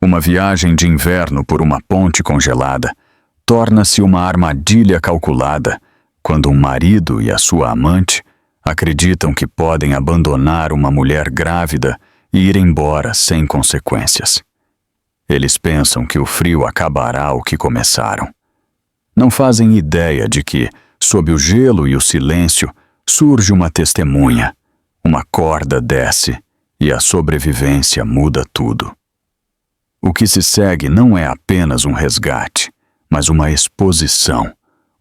Uma viagem de inverno por uma ponte congelada torna-se uma armadilha calculada quando um marido e a sua amante acreditam que podem abandonar uma mulher grávida e ir embora sem consequências. Eles pensam que o frio acabará o que começaram. Não fazem ideia de que, sob o gelo e o silêncio, surge uma testemunha, uma corda desce e a sobrevivência muda tudo. O que se segue não é apenas um resgate, mas uma exposição,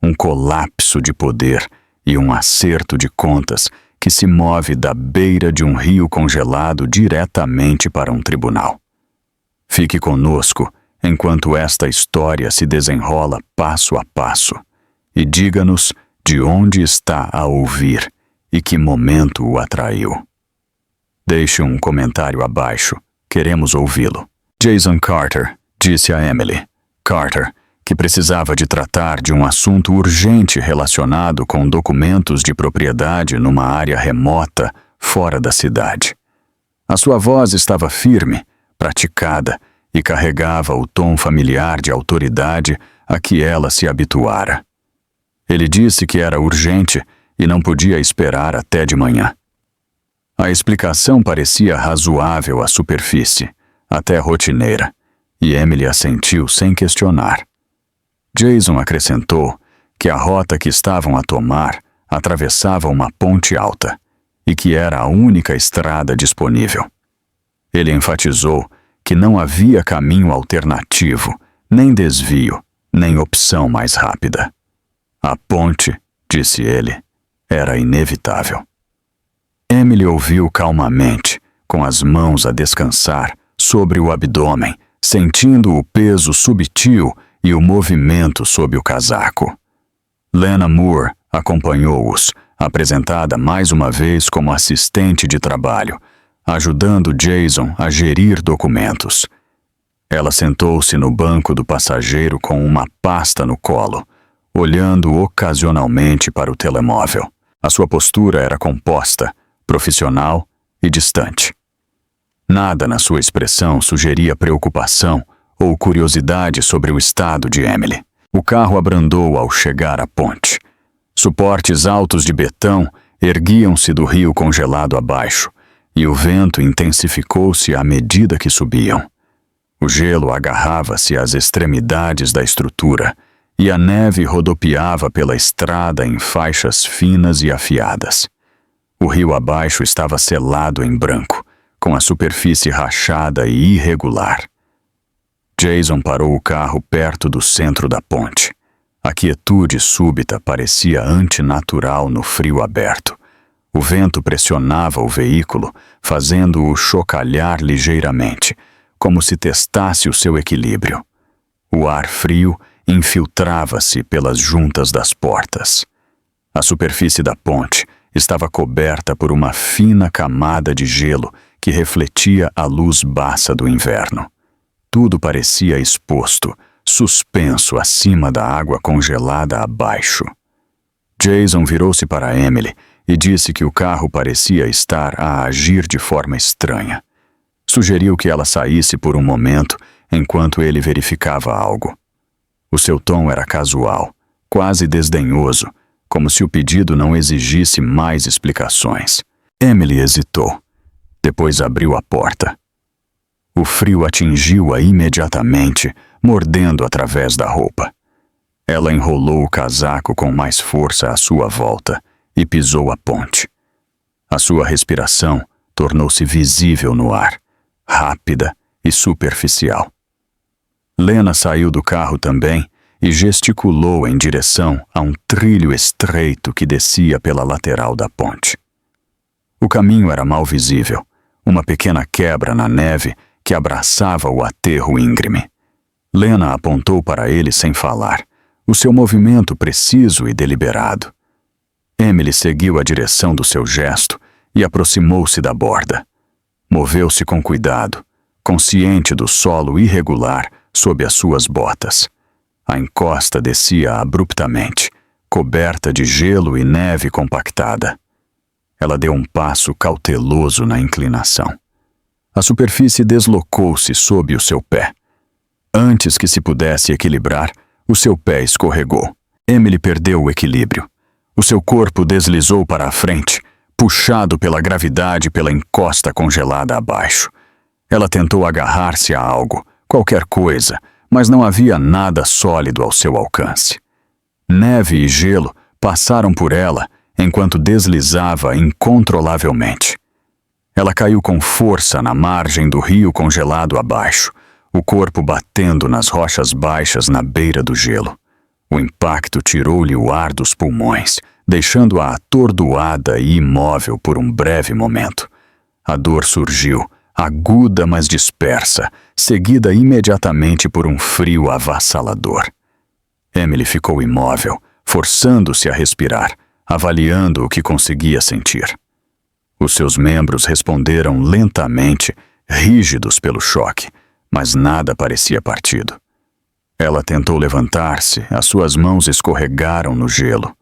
um colapso de poder e um acerto de contas que se move da beira de um rio congelado diretamente para um tribunal. Fique conosco enquanto esta história se desenrola passo a passo e diga-nos de onde está a ouvir e que momento o atraiu. Deixe um comentário abaixo, queremos ouvi-lo. Jason Carter disse a Emily, Carter, que precisava de tratar de um assunto urgente relacionado com documentos de propriedade numa área remota, fora da cidade. A sua voz estava firme, praticada, e carregava o tom familiar de autoridade a que ela se habituara. Ele disse que era urgente e não podia esperar até de manhã. A explicação parecia razoável à superfície, até rotineira, e Emily assentiu sem questionar. Jason acrescentou que a rota que estavam a tomar atravessava uma ponte alta e que era a única estrada disponível. Ele enfatizou que não havia caminho alternativo, nem desvio, nem opção mais rápida. A ponte, disse ele, era inevitável. Emily ouviu calmamente, com as mãos a descansar sobre o abdômen, sentindo o peso subtil e o movimento sob o casaco. Lena Moore acompanhou-os, apresentada mais uma vez como assistente de trabalho, ajudando Jason a gerir documentos. Ela sentou-se no banco do passageiro com uma pasta no colo, olhando ocasionalmente para o telemóvel. A sua postura era composta, profissional e distante. Nada na sua expressão sugeria preocupação ou curiosidade sobre o estado de Emily. O carro abrandou ao chegar à ponte. Suportes altos de betão erguiam-se do rio congelado abaixo, e o vento intensificou-se à medida que subiam. O gelo agarrava-se às extremidades da estrutura, e a neve rodopiava pela estrada em faixas finas e afiadas. O rio abaixo estava selado em branco, com a superfície rachada e irregular. Jason parou o carro perto do centro da ponte. A quietude súbita parecia antinatural no frio aberto. O vento pressionava o veículo, fazendo-o chocalhar ligeiramente, como se testasse o seu equilíbrio. O ar frio infiltrava-se pelas juntas das portas. A superfície da ponte estava coberta por uma fina camada de gelo que refletia a luz baça do inverno. Tudo parecia exposto, suspenso acima da água congelada abaixo. Jason virou-se para Emily e disse que o carro parecia estar a agir de forma estranha. Sugeriu que ela saísse por um momento enquanto ele verificava algo. O seu tom era casual, quase desdenhoso, como se o pedido não exigisse mais explicações. Emily hesitou. Depois abriu a porta. O frio atingiu-a imediatamente, mordendo através da roupa. Ela enrolou o casaco com mais força à sua volta e pisou a ponte. A sua respiração tornou-se visível no ar, rápida e superficial. Lena saiu do carro também e gesticulou em direção a um trilho estreito que descia pela lateral da ponte. O caminho era mal visível, uma pequena quebra na neve que abraçava o aterro íngreme. Lena apontou para ele sem falar, o seu movimento preciso e deliberado. Emily seguiu a direção do seu gesto e aproximou-se da borda. Moveu-se com cuidado, consciente do solo irregular sob as suas botas. A encosta descia abruptamente, coberta de gelo e neve compactada. Ela deu um passo cauteloso na inclinação. A superfície deslocou-se sob o seu pé. Antes que se pudesse equilibrar, o seu pé escorregou. Emily perdeu o equilíbrio. O seu corpo deslizou para a frente, puxado pela gravidade pela encosta congelada abaixo. Ela tentou agarrar-se a algo, qualquer coisa, mas não havia nada sólido ao seu alcance. Neve e gelo passaram por ela enquanto deslizava incontrolavelmente. Ela caiu com força na margem do rio congelado abaixo, o corpo batendo nas rochas baixas na beira do gelo. O impacto tirou-lhe o ar dos pulmões, deixando-a atordoada e imóvel por um breve momento. A dor surgiu, aguda mas dispersa, seguida imediatamente por um frio avassalador. Emily ficou imóvel, forçando-se a respirar, avaliando o que conseguia sentir. Os seus membros responderam lentamente, rígidos pelo choque, mas nada parecia partido. Ela tentou levantar-se, as suas mãos escorregaram no gelo.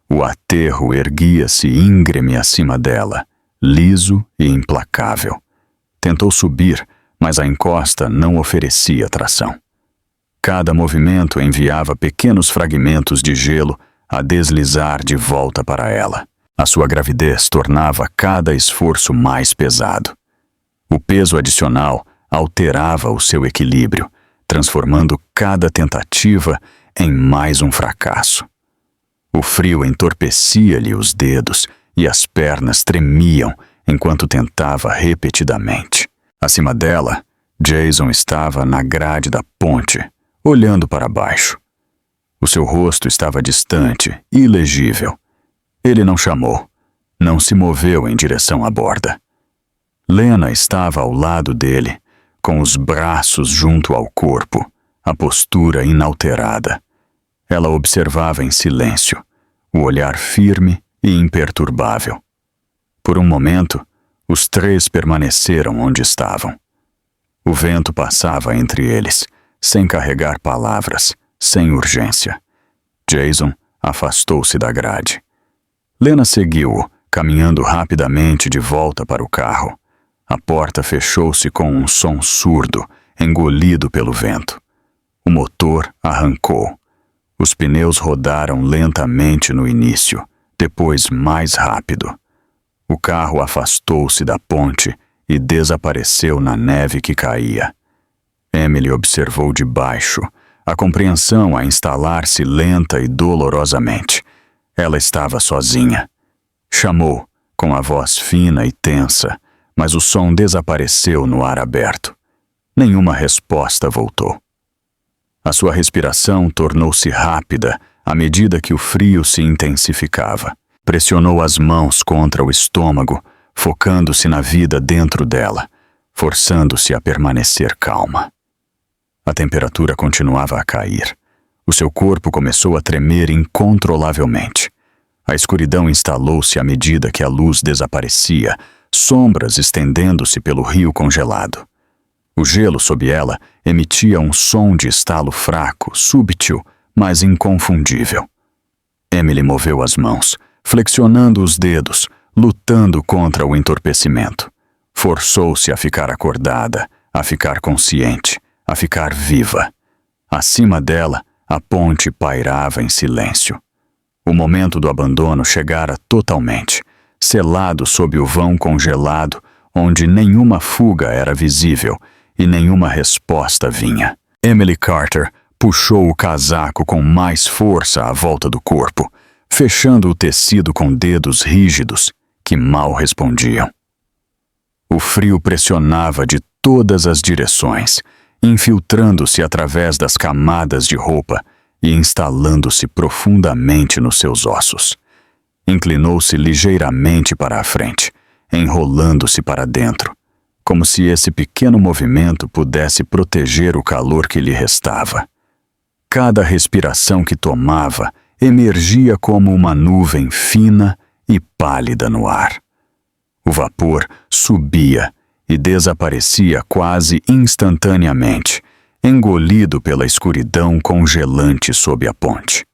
O aterro erguia-se íngreme acima dela, liso e implacável. Tentou subir, mas a encosta não oferecia tração. Cada movimento enviava pequenos fragmentos de gelo a deslizar de volta para ela. A sua gravidez tornava cada esforço mais pesado. O peso adicional alterava o seu equilíbrio, transformando cada tentativa em mais um fracasso. O frio entorpecia-lhe os dedos e as pernas tremiam enquanto tentava repetidamente. Acima dela, Jason estava na grade da ponte, olhando para baixo. O seu rosto estava distante, ilegível. Ele não chamou, não se moveu em direção à borda. Lena estava ao lado dele, com os braços junto ao corpo, a postura inalterada. Ela observava em silêncio, o olhar firme e imperturbável. Por um momento, os três permaneceram onde estavam. O vento passava entre eles, sem carregar palavras, sem urgência. Jason afastou-se da grade. Lena seguiu-o, caminhando rapidamente de volta para o carro. A porta fechou-se com um som surdo, engolido pelo vento. O motor arrancou. Os pneus rodaram lentamente no início, depois mais rápido. O carro afastou-se da ponte e desapareceu na neve que caía. Emily observou de baixo, a compreensão a instalar-se lenta e dolorosamente. Ela estava sozinha. Chamou, com a voz fina e tensa, mas o som desapareceu no ar aberto. Nenhuma resposta voltou. A sua respiração tornou-se rápida à medida que o frio se intensificava. Pressionou as mãos contra o estômago, focando-se na vida dentro dela, forçando-se a permanecer calma. A temperatura continuava a cair. O seu corpo começou a tremer incontrolavelmente. A escuridão instalou-se à medida que a luz desaparecia, sombras estendendo-se pelo rio congelado. O gelo sob ela emitia um som de estalo fraco, súbito, mas inconfundível. Emily moveu as mãos, flexionando os dedos, lutando contra o entorpecimento. Forçou-se a ficar acordada, a ficar consciente, a ficar viva. Acima dela, a ponte pairava em silêncio. O momento do abandono chegara totalmente, selado sob o vão congelado, onde nenhuma fuga era visível e nenhuma resposta vinha. Emily Carter puxou o casaco com mais força à volta do corpo, fechando o tecido com dedos rígidos que mal respondiam. O frio pressionava de todas as direções, infiltrando-se através das camadas de roupa e instalando-se profundamente nos seus ossos. Inclinou-se ligeiramente para a frente, enrolando-se para dentro, como se esse pequeno movimento pudesse proteger o calor que lhe restava. Cada respiração que tomava emergia como uma nuvem fina e pálida no ar. O vapor subia e desaparecia quase instantaneamente, engolido pela escuridão congelante sob a ponte.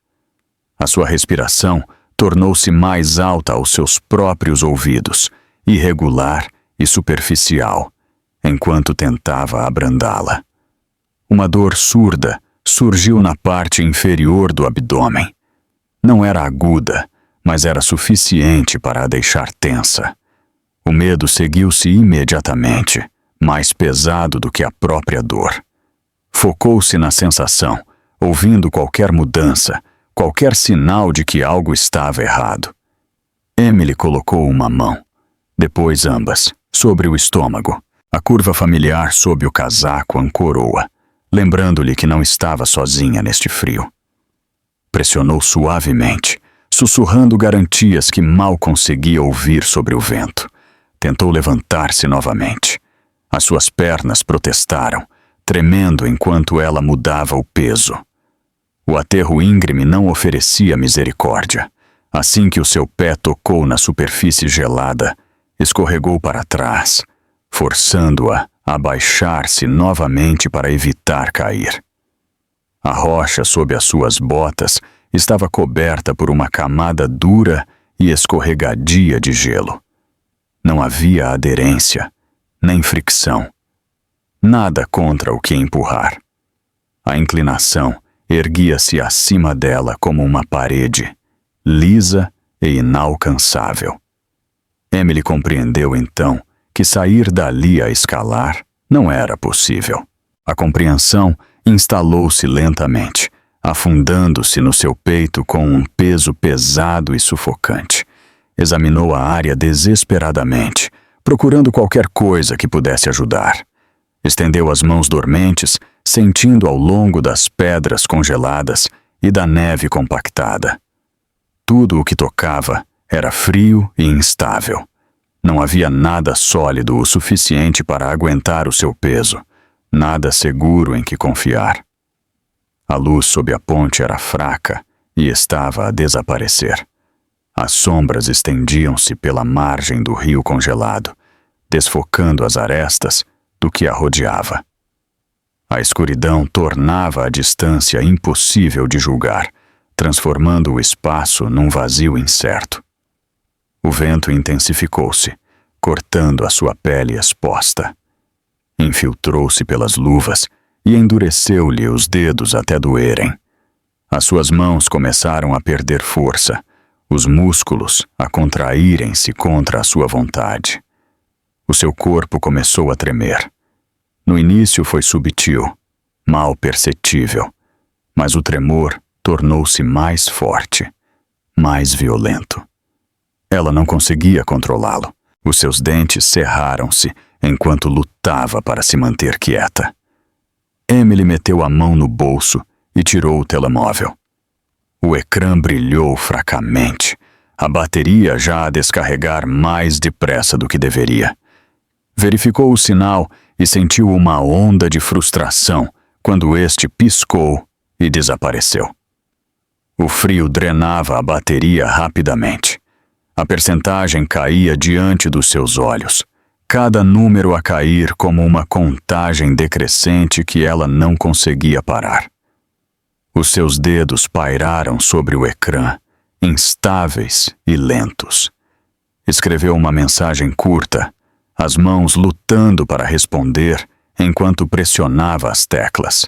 A sua respiração tornou-se mais alta aos seus próprios ouvidos, irregular e superficial, enquanto tentava abrandá-la. Uma dor surda surgiu na parte inferior do abdômen. Não era aguda, mas era suficiente para a deixar tensa. O medo seguiu-se imediatamente, mais pesado do que a própria dor. Focou-se na sensação, ouvindo qualquer mudança, qualquer sinal de que algo estava errado. Emily colocou uma mão, depois ambas, sobre o estômago. A curva familiar sob o casaco ancorou-a, lembrando-lhe que não estava sozinha neste frio. Pressionou suavemente, sussurrando garantias que mal conseguia ouvir sobre o vento. Tentou levantar-se novamente. As suas pernas protestaram, tremendo enquanto ela mudava o peso. O aterro íngreme não oferecia misericórdia. Assim que o seu pé tocou na superfície gelada, escorregou para trás, forçando-a a baixar-se novamente para evitar cair. A rocha sob as suas botas estava coberta por uma camada dura e escorregadia de gelo. Não havia aderência, nem fricção. Nada contra o que empurrar. A inclinação erguia-se acima dela como uma parede, lisa e inalcançável. Emily compreendeu então que sair dali a escalar não era possível. A compreensão instalou-se lentamente, afundando-se no seu peito com um peso pesado e sufocante. Examinou a área desesperadamente, procurando qualquer coisa que pudesse ajudar. Estendeu as mãos dormentes, sentindo ao longo das pedras congeladas e da neve compactada. Tudo o que tocava era frio e instável. Não havia nada sólido o suficiente para aguentar o seu peso, nada seguro em que confiar. A luz sob a ponte era fraca e estava a desaparecer. As sombras estendiam-se pela margem do rio congelado, desfocando as arestas do que a rodeava. A escuridão tornava a distância impossível de julgar, transformando o espaço num vazio incerto. O vento intensificou-se, cortando a sua pele exposta. Infiltrou-se pelas luvas e endureceu-lhe os dedos até doerem. As suas mãos começaram a perder força, os músculos a contraírem-se contra a sua vontade. O seu corpo começou a tremer. No início foi subtil, mal perceptível, mas o tremor tornou-se mais forte, mais violento. Ela não conseguia controlá-lo. Os seus dentes cerraram-se enquanto lutava para se manter quieta. Emily meteu a mão no bolso e tirou o telemóvel. O ecrã brilhou fracamente, a bateria já a descarregar mais depressa do que deveria. Verificou o sinal e sentiu uma onda de frustração quando este piscou e desapareceu. O frio drenava a bateria rapidamente. A percentagem caía diante dos seus olhos, cada número a cair como uma contagem decrescente que ela não conseguia parar. Os seus dedos pairaram sobre o ecrã, instáveis e lentos. Escreveu uma mensagem curta, as mãos lutando para responder enquanto pressionava as teclas.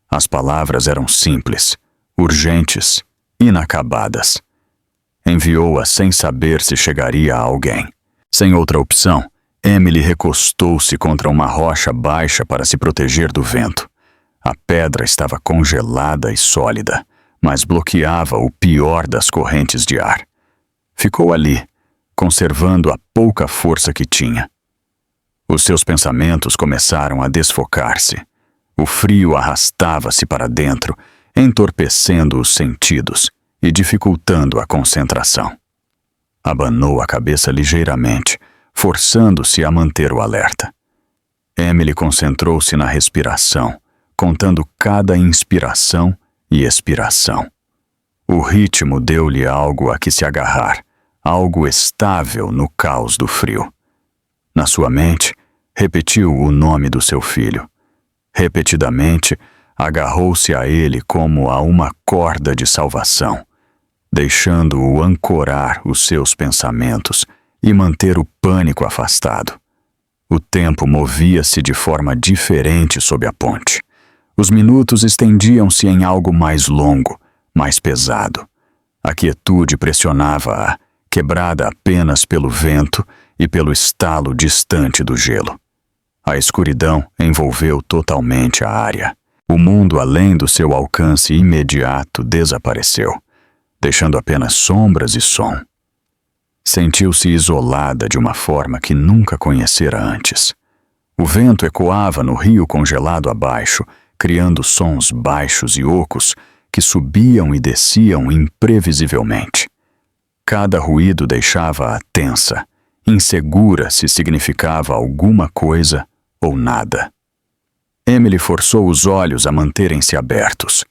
As palavras eram simples, urgentes, inacabadas. Enviou-a sem saber se chegaria a alguém. Sem outra opção, Emily recostou-se contra uma rocha baixa para se proteger do vento. A pedra estava congelada e sólida, mas bloqueava o pior das correntes de ar. Ficou ali, conservando a pouca força que tinha. Os seus pensamentos começaram a desfocar-se. O frio arrastava-se para dentro, entorpecendo os sentidos e dificultando a concentração. Abanou a cabeça ligeiramente, forçando-se a manter o alerta. Emily concentrou-se na respiração, contando cada inspiração e expiração. O ritmo deu-lhe algo a que se agarrar, algo estável no caos do frio. Na sua mente, repetiu o nome do seu filho. Repetidamente, agarrou-se a ele como a uma corda de salvação, deixando-o ancorar os seus pensamentos e manter o pânico afastado. O tempo movia-se de forma diferente sob a ponte. Os minutos estendiam-se em algo mais longo, mais pesado. A quietude pressionava-a, quebrada apenas pelo vento e pelo estalo distante do gelo. A escuridão envolveu totalmente a área. O mundo além do seu alcance imediato desapareceu, deixando apenas sombras e som. Sentiu-se isolada de uma forma que nunca conhecera antes. O vento ecoava no rio congelado abaixo, criando sons baixos e ocos que subiam e desciam imprevisivelmente. Cada ruído deixava-a tensa, insegura se significava alguma coisa ou nada. Emily forçou os olhos a manterem-se abertos.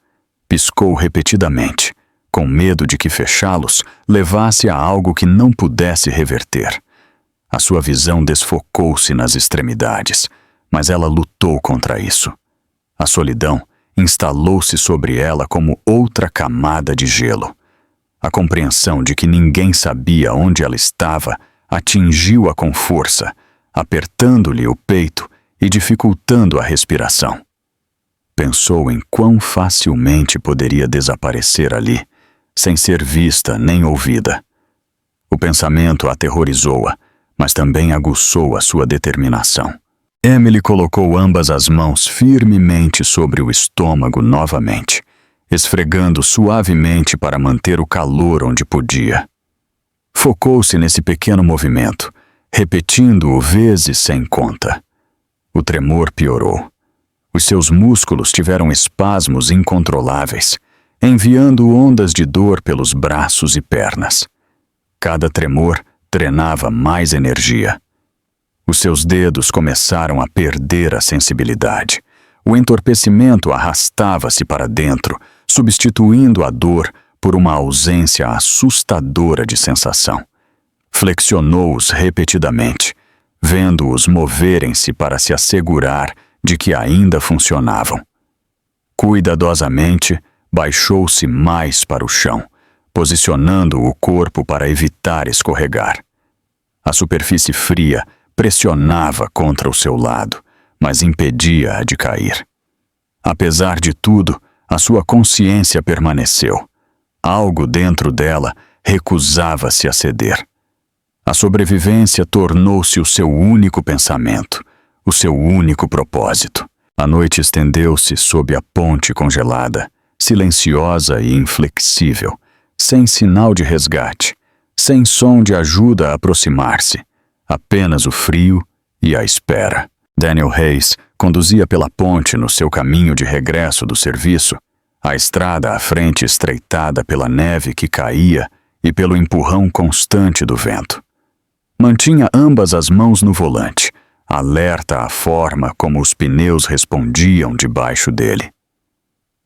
Piscou repetidamente, com medo de que fechá-los levasse a algo que não pudesse reverter. A sua visão desfocou-se nas extremidades, mas ela lutou contra isso. A solidão instalou-se sobre ela como outra camada de gelo. A compreensão de que ninguém sabia onde ela estava atingiu-a com força, apertando-lhe o peito e dificultando a respiração. Pensou em quão facilmente poderia desaparecer ali, sem ser vista nem ouvida. O pensamento aterrorizou-a, mas também aguçou a sua determinação. Emily colocou ambas as mãos firmemente sobre o estômago novamente, esfregando suavemente para manter o calor onde podia. Focou-se nesse pequeno movimento, repetindo-o vezes sem conta. O tremor piorou. Os seus músculos tiveram espasmos incontroláveis, enviando ondas de dor pelos braços e pernas. Cada tremor drenava mais energia. Os seus dedos começaram a perder a sensibilidade. O entorpecimento arrastava-se para dentro, substituindo a dor por uma ausência assustadora de sensação. Flexionou-os repetidamente, vendo-os moverem-se para se assegurar de que ainda funcionavam. Cuidadosamente, baixou-se mais para o chão, posicionando o corpo para evitar escorregar. A superfície fria pressionava contra o seu lado, mas impedia-a de cair. Apesar de tudo, a sua consciência permaneceu. Algo dentro dela recusava-se a ceder. A sobrevivência tornou-se o seu único pensamento, o seu único propósito. A noite estendeu-se sob a ponte congelada, silenciosa e inflexível, sem sinal de resgate, sem som de ajuda a aproximar-se, apenas o frio e a espera. Daniel Hayes conduzia pela ponte no seu caminho de regresso do serviço, a estrada à frente estreitada pela neve que caía e pelo empurrão constante do vento. Mantinha ambas as mãos no volante, alerta à forma como os pneus respondiam debaixo dele.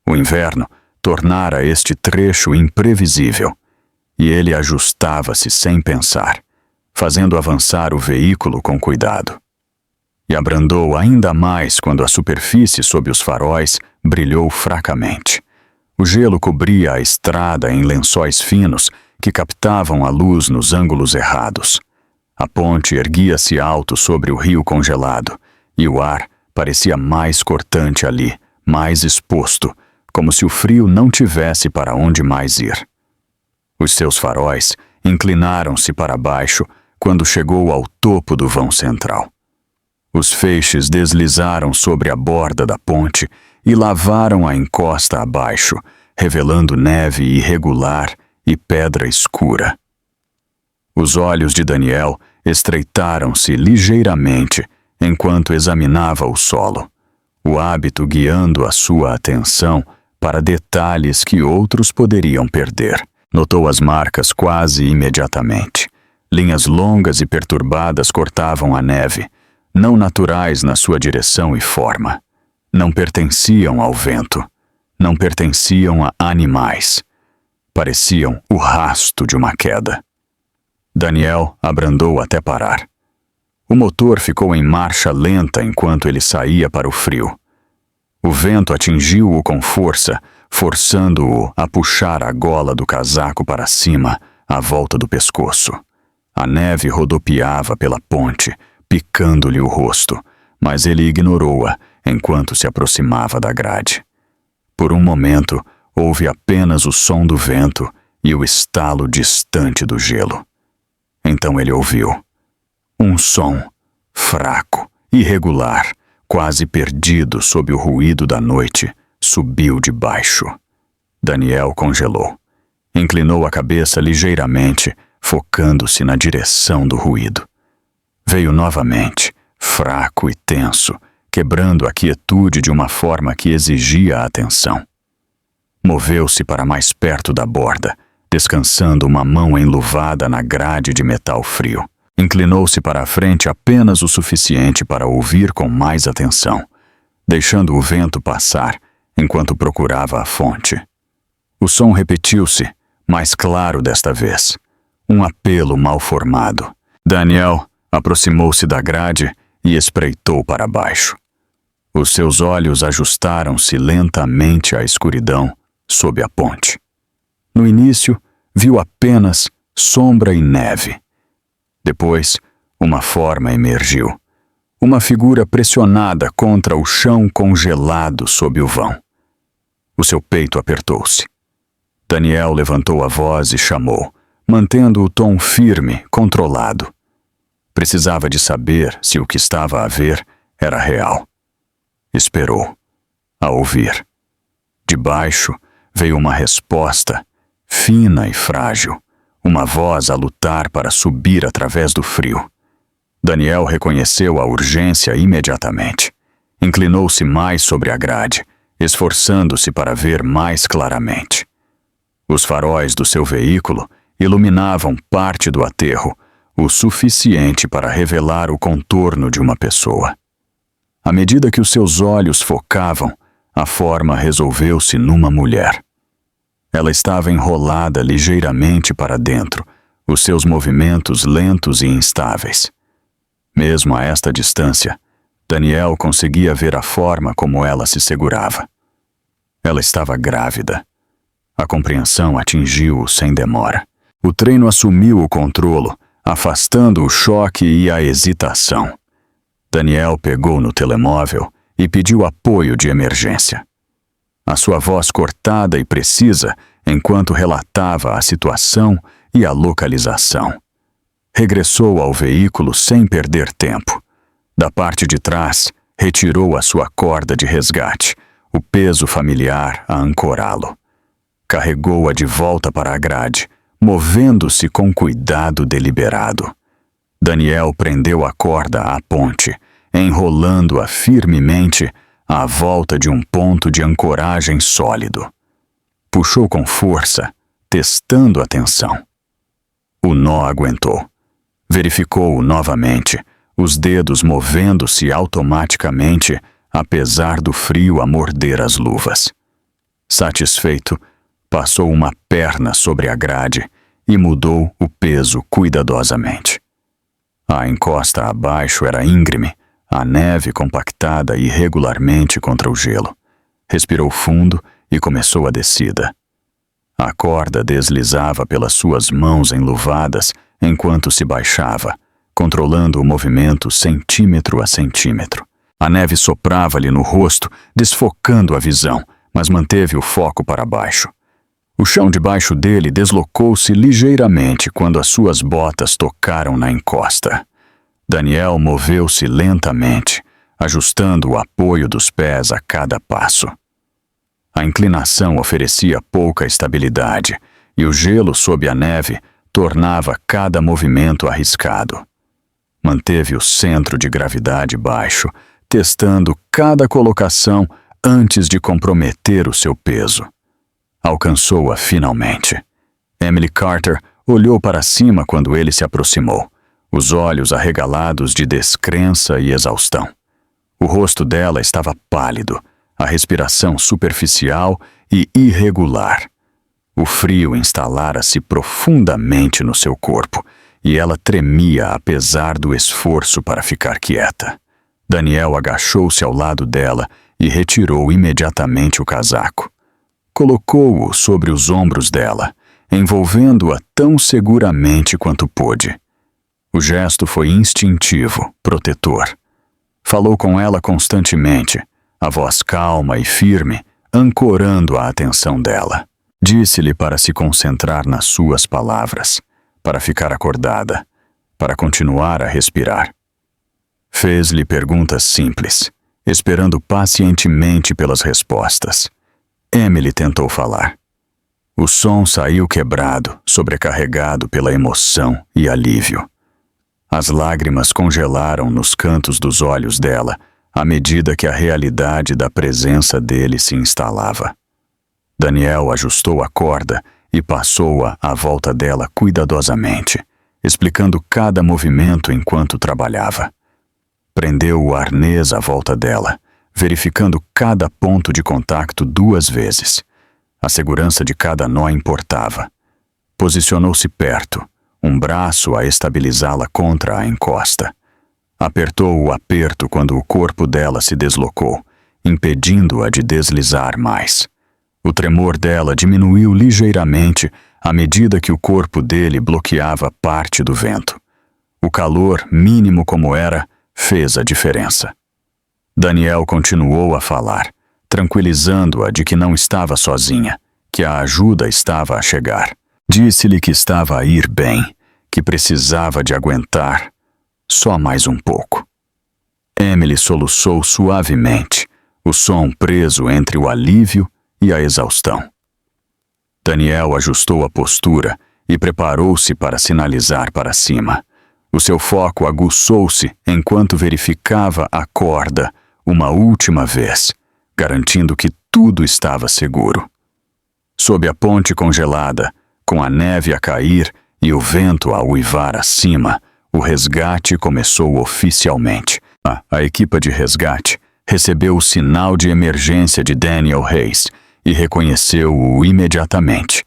O inverno tornara este trecho imprevisível, e ele ajustava-se sem pensar, fazendo avançar o veículo com cuidado. E abrandou ainda mais quando a superfície sob os faróis brilhou fracamente. O gelo cobria a estrada em lençóis finos que captavam a luz nos ângulos errados. A ponte erguia-se alto sobre o rio congelado, e o ar parecia mais cortante ali, mais exposto, como se o frio não tivesse para onde mais ir. Os seus faróis inclinaram-se para baixo quando chegou ao topo do vão central. Os feixes deslizaram sobre a borda da ponte e lavaram a encosta abaixo, revelando neve irregular e pedra escura. Os olhos de Daniel estreitaram-se ligeiramente enquanto examinava o solo, o hábito guiando a sua atenção para detalhes que outros poderiam perder. Notou as marcas quase imediatamente. Linhas longas e perturbadas cortavam a neve, não naturais na sua direção e forma. Não pertenciam ao vento, não pertenciam a animais. Pareciam o rasto de uma queda. Daniel abrandou até parar. O motor ficou em marcha lenta enquanto ele saía para o frio. O vento atingiu-o com força, forçando-o a puxar a gola do casaco para cima, à volta do pescoço. A neve rodopiava pela ponte, picando-lhe o rosto, mas ele ignorou-a enquanto se aproximava da grade. Por um momento, houve apenas o som do vento e o estalo distante do gelo. Então ele ouviu um som fraco, irregular, quase perdido sob o ruído da noite, subiu de baixo. Daniel congelou. Inclinou a cabeça ligeiramente, focando-se na direção do ruído. Veio novamente, fraco e tenso, quebrando a quietude de uma forma que exigia atenção. Moveu-se para mais perto da borda, descansando uma mão enluvada na grade de metal frio. Inclinou-se para a frente apenas o suficiente para ouvir com mais atenção, deixando o vento passar enquanto procurava a fonte. O som repetiu-se, mais claro desta vez. Um apelo mal formado. Daniel aproximou-se da grade e espreitou para baixo. Os seus olhos ajustaram-se lentamente à escuridão sob a ponte. No início, viu apenas sombra e neve. Depois, uma forma emergiu. Uma figura pressionada contra o chão congelado sob o vão. O seu peito apertou-se. Daniel levantou a voz e chamou, mantendo o tom firme, controlado. Precisava de saber se o que estava a ver era real. Esperou, a ouvir. De baixo veio uma resposta, fina e frágil, uma voz a lutar para subir através do frio. Daniel reconheceu a urgência imediatamente. Inclinou-se mais sobre a grade, esforçando-se para ver mais claramente. Os faróis do seu veículo iluminavam parte do aterro, o suficiente para revelar o contorno de uma pessoa. À medida que os seus olhos focavam, a forma resolveu-se numa mulher. Ela estava enrolada ligeiramente para dentro, os seus movimentos lentos e instáveis. Mesmo a esta distância, Daniel conseguia ver a forma como ela se segurava. Ela estava grávida. A compreensão atingiu-o sem demora. O treino assumiu o controlo, afastando o choque e a hesitação. Daniel pegou no telemóvel e pediu apoio de emergência. A sua voz cortada e precisa enquanto relatava a situação e a localização. Regressou ao veículo sem perder tempo. Da parte de trás, retirou a sua corda de resgate, o peso familiar a ancorá-lo. Carregou-a de volta para a grade, movendo-se com cuidado deliberado. Daniel prendeu a corda à ponte, enrolando-a firmemente à volta de um ponto de ancoragem sólido. Puxou com força, testando a tensão. O nó aguentou. Verificou-o novamente, os dedos movendo-se automaticamente, apesar do frio a morder as luvas. Satisfeito, passou uma perna sobre a grade e mudou o peso cuidadosamente. A encosta abaixo era íngreme, a neve compactada irregularmente contra o gelo. Respirou fundo e começou a descida. A corda deslizava pelas suas mãos enluvadas enquanto se baixava, controlando o movimento centímetro a centímetro. A neve soprava-lhe no rosto, desfocando a visão, mas manteve o foco para baixo. O chão debaixo dele deslocou-se ligeiramente quando as suas botas tocaram na encosta. Daniel moveu-se lentamente, ajustando o apoio dos pés a cada passo. A inclinação oferecia pouca estabilidade, e o gelo sob a neve tornava cada movimento arriscado. Manteve o centro de gravidade baixo, testando cada colocação antes de comprometer o seu peso. Alcançou-a finalmente. Emily Carter olhou para cima quando ele se aproximou, os olhos arregalados de descrença e exaustão. O rosto dela estava pálido, a respiração superficial e irregular. O frio instalara-se profundamente no seu corpo e ela tremia apesar do esforço para ficar quieta. Daniel agachou-se ao lado dela e retirou imediatamente o casaco. Colocou-o sobre os ombros dela, envolvendo-a tão seguramente quanto pôde. O gesto foi instintivo, protetor. Falou com ela constantemente, a voz calma e firme, ancorando a atenção dela. Disse-lhe para se concentrar nas suas palavras, para ficar acordada, para continuar a respirar. Fez-lhe perguntas simples, esperando pacientemente pelas respostas. Emily tentou falar. O som saiu quebrado, sobrecarregado pela emoção e alívio. As lágrimas congelaram nos cantos dos olhos dela, à medida que a realidade da presença dele se instalava. Daniel ajustou a corda e passou-a à volta dela cuidadosamente, explicando cada movimento enquanto trabalhava. Prendeu o arnês à volta dela, verificando cada ponto de contacto 2 vezes. A segurança de cada nó importava. Posicionou-se perto, um braço a estabilizá-la contra a encosta. Apertou o aperto quando o corpo dela se deslocou, impedindo-a de deslizar mais. O tremor dela diminuiu ligeiramente à medida que o corpo dele bloqueava parte do vento. O calor, mínimo como era, fez a diferença. Daniel continuou a falar, tranquilizando-a de que não estava sozinha, que a ajuda estava a chegar. Disse-lhe que estava a ir bem, que precisava de aguentar só mais um pouco. Emily soluçou suavemente, o som preso entre o alívio e a exaustão. Daniel ajustou a postura e preparou-se para sinalizar para cima. O seu foco aguçou-se enquanto verificava a corda uma última vez, garantindo que tudo estava seguro. Sob a ponte congelada, com a neve a cair e o vento a uivar acima, o resgate começou oficialmente. A equipa de resgate recebeu o sinal de emergência de Daniel Hayes e reconheceu-o imediatamente.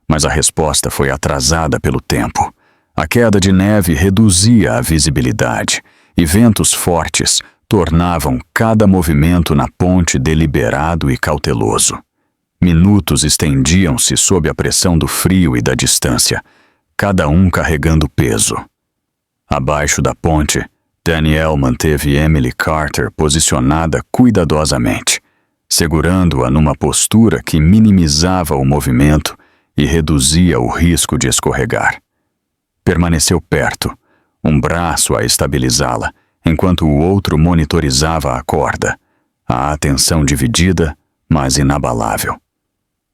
Mas a resposta foi atrasada pelo tempo. A queda de neve reduzia a visibilidade e ventos fortes tornavam cada movimento na ponte deliberado e cauteloso. Minutos estendiam-se sob a pressão do frio e da distância, cada um carregando peso. Abaixo da ponte, Daniel manteve Emily Carter posicionada cuidadosamente, segurando-a numa postura que minimizava o movimento e reduzia o risco de escorregar. Permaneceu perto, um braço a estabilizá-la, enquanto o outro monitorizava a corda, a atenção dividida, mas inabalável.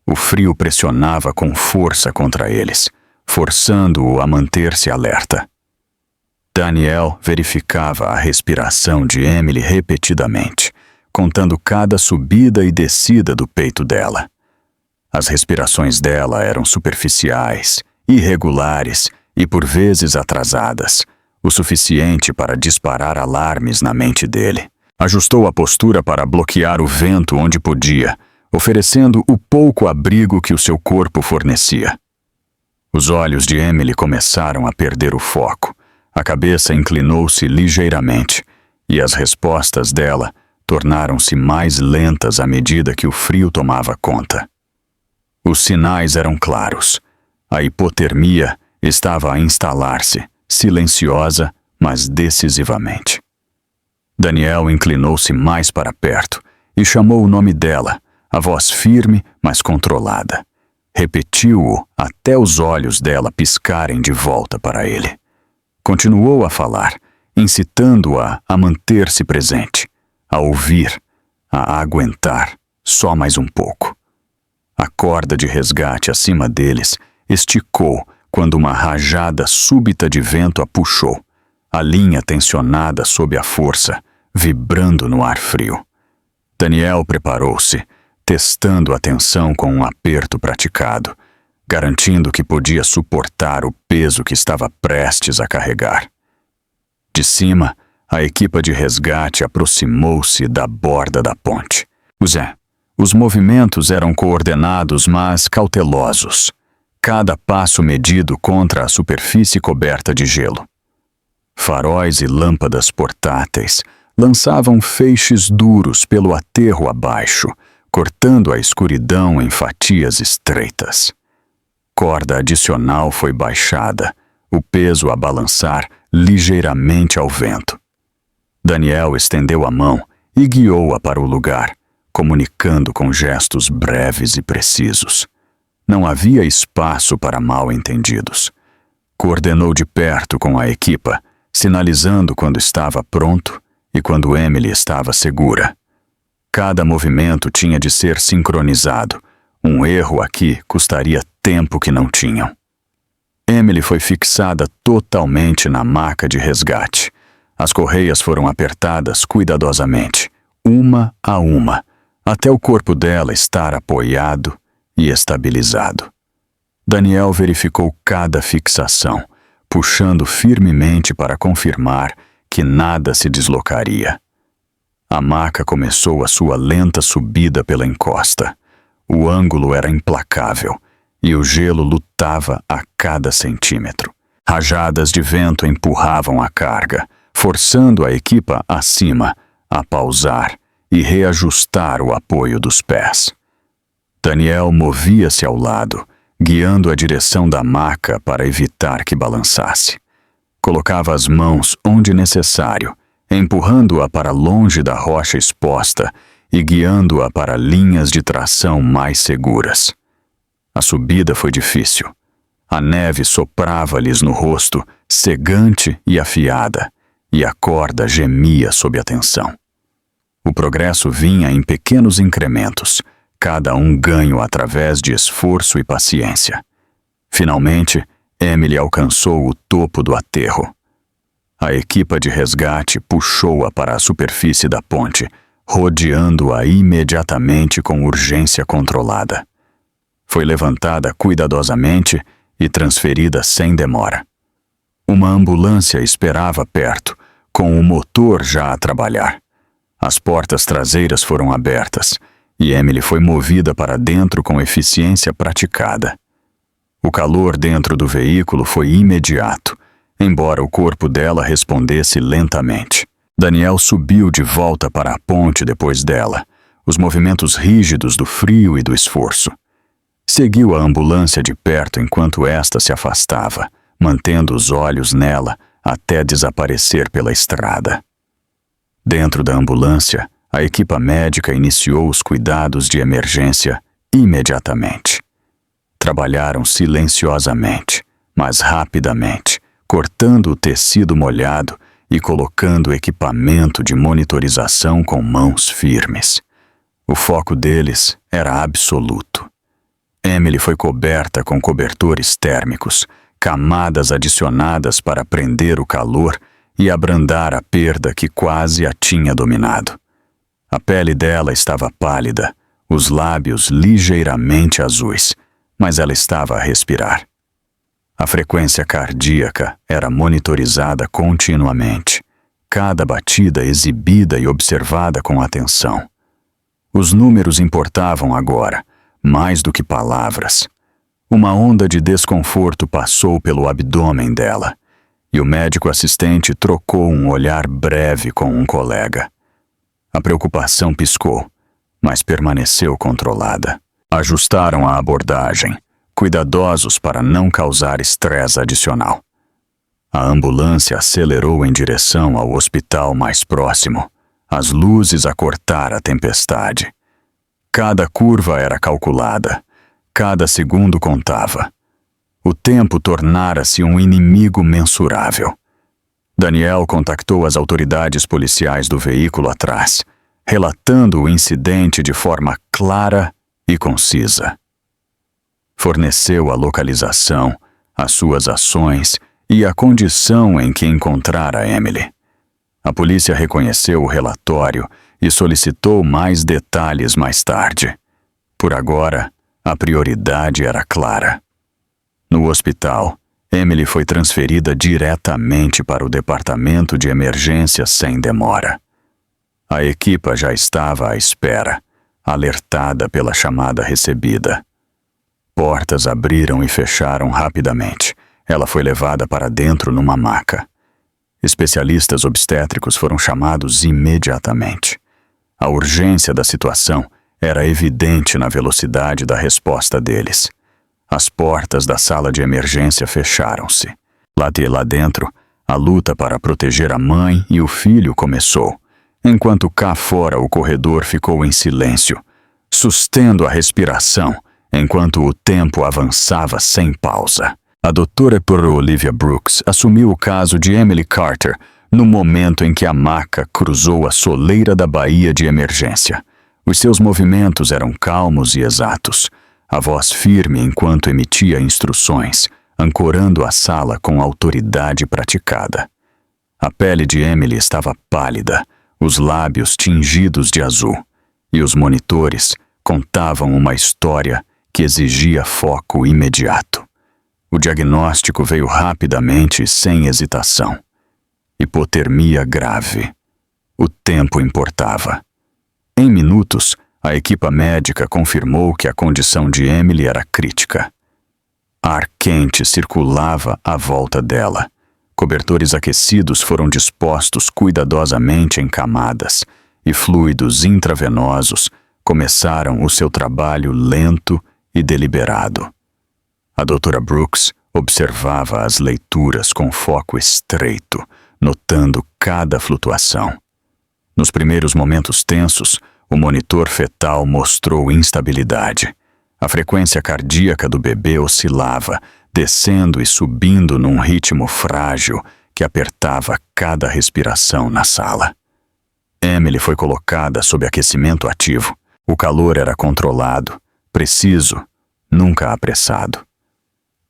O frio pressionava com força contra eles, forçando-o a manter-se alerta. Daniel verificava a respiração de Emily repetidamente, contando cada subida e descida do peito dela. As respirações dela eram superficiais, irregulares e por vezes atrasadas, o suficiente para disparar alarmes na mente dele. Ajustou a postura para bloquear o vento onde podia, oferecendo o pouco abrigo que o seu corpo fornecia. Os olhos de Emily começaram a perder o foco. A cabeça inclinou-se ligeiramente, e as respostas dela tornaram-se mais lentas à medida que o frio tomava conta. Os sinais eram claros. A hipotermia estava a instalar-se, silenciosa, mas decisivamente. Daniel inclinou-se mais para perto e chamou o nome dela, a voz firme, mas controlada. Repetiu-o até os olhos dela piscarem de volta para ele. Continuou a falar, incitando-a a manter-se presente, a ouvir, a aguentar só mais um pouco. A corda de resgate acima deles esticou quando uma rajada súbita de vento a puxou, a linha tensionada sob a força, vibrando no ar frio. Daniel preparou-se, testando a tensão com um aperto praticado, garantindo que podia suportar o peso que estava prestes a carregar. De cima, a equipa de resgate aproximou-se da borda da ponte. Os movimentos eram coordenados, mas cautelosos, cada passo medido contra a superfície coberta de gelo. Faróis e lâmpadas portáteis lançavam feixes duros pelo aterro abaixo, cortando a escuridão em fatias estreitas. Corda adicional foi baixada, o peso a balançar ligeiramente ao vento. Daniel estendeu a mão e guiou-a para o lugar, comunicando com gestos breves e precisos. Não havia espaço para mal-entendidos. Coordenou de perto com a equipa, sinalizando quando estava pronto e quando Emily estava segura. Cada movimento tinha de ser sincronizado. Um erro aqui custaria tempo que não tinham. Emily foi fixada totalmente na maca de resgate. As correias foram apertadas cuidadosamente, uma a uma, até o corpo dela estar apoiado e estabilizado. Daniel verificou cada fixação, puxando firmemente para confirmar que nada se deslocaria. A maca começou a sua lenta subida pela encosta. O ângulo era implacável e o gelo lutava a cada centímetro. Rajadas de vento empurravam a carga, forçando a equipa acima a pausar e reajustar o apoio dos pés. Daniel movia-se ao lado, guiando a direção da maca para evitar que balançasse. Colocava as mãos onde necessário, empurrando-a para longe da rocha exposta e guiando-a para linhas de tração mais seguras. A subida foi difícil. A neve soprava-lhes no rosto, cegante e afiada, e a corda gemia sob a tensão. O progresso vinha em pequenos incrementos, cada um ganho através de esforço e paciência. Finalmente, Emily alcançou o topo do aterro. A equipa de resgate puxou-a para a superfície da ponte, rodeando-a imediatamente com urgência controlada. Foi levantada cuidadosamente e transferida sem demora. Uma ambulância esperava perto, com o motor já a trabalhar. As portas traseiras foram abertas e Emily foi movida para dentro com eficiência praticada. O calor dentro do veículo foi imediato, embora o corpo dela respondesse lentamente. Daniel subiu de volta para a ponte depois dela, os movimentos rígidos do frio e do esforço. Seguiu a ambulância de perto enquanto esta se afastava, mantendo os olhos nela até desaparecer pela estrada. Dentro da ambulância, a equipa médica iniciou os cuidados de emergência imediatamente. Trabalharam silenciosamente, mas rapidamente, cortando o tecido molhado e colocando equipamento de monitorização com mãos firmes. O foco deles era absoluto. Emily foi coberta com cobertores térmicos, camadas adicionadas para prender o calor e abrandar a perda que quase a tinha dominado. A pele dela estava pálida, os lábios ligeiramente azuis, mas ela estava a respirar. A frequência cardíaca era monitorizada continuamente, cada batida exibida e observada com atenção. Os números importavam agora, mais do que palavras. Uma onda de desconforto passou pelo abdômen dela, e o médico assistente trocou um olhar breve com um colega. A preocupação piscou, mas permaneceu controlada. Ajustaram a abordagem, cuidadosos para não causar estresse adicional. A ambulância acelerou em direção ao hospital mais próximo, as luzes a cortar a tempestade. Cada curva era calculada, cada segundo contava. O tempo tornara-se um inimigo mensurável. Daniel contactou as autoridades policiais do veículo atrás, relatando o incidente de forma clara e concisa. Forneceu a localização, as suas ações e a condição em que encontrara Emily. A polícia reconheceu o relatório e solicitou mais detalhes mais tarde. Por agora, a prioridade era clara. No hospital, Emily foi transferida diretamente para o departamento de emergência sem demora. A equipa já estava à espera, alertada pela chamada recebida. Portas abriram e fecharam rapidamente. Ela foi levada para dentro numa maca. Especialistas obstétricos foram chamados imediatamente. A urgência da situação era evidente na velocidade da resposta deles. As portas da sala de emergência fecharam-se. Lá dentro, A luta para proteger a mãe e o filho começou, enquanto cá fora o corredor ficou em silêncio, sustendo a respiração enquanto o tempo avançava sem pausa. A doutora Olivia Brooks assumiu o caso de Emily Carter no momento em que a maca cruzou a soleira da baía de emergência. Os seus movimentos eram calmos e exatos, a voz firme enquanto emitia instruções, ancorando a sala com autoridade praticada. A pele de Emily estava pálida, os lábios tingidos de azul, e os monitores contavam uma história que exigia foco imediato. O diagnóstico veio rapidamente e sem hesitação. Hipotermia grave. O tempo importava. Em minutos, a equipa médica confirmou que a condição de Emily era crítica. Ar quente circulava à volta dela. Cobertores aquecidos foram dispostos cuidadosamente em camadas, e fluidos intravenosos começaram o seu trabalho lento e deliberado. A doutora Brooks observava as leituras com foco estreito, notando cada flutuação. Nos primeiros momentos tensos, o monitor fetal mostrou instabilidade. A frequência cardíaca do bebê oscilava, descendo e subindo num ritmo frágil que apertava cada respiração na sala. Emily foi colocada sob aquecimento ativo. O calor era controlado, preciso, nunca apressado.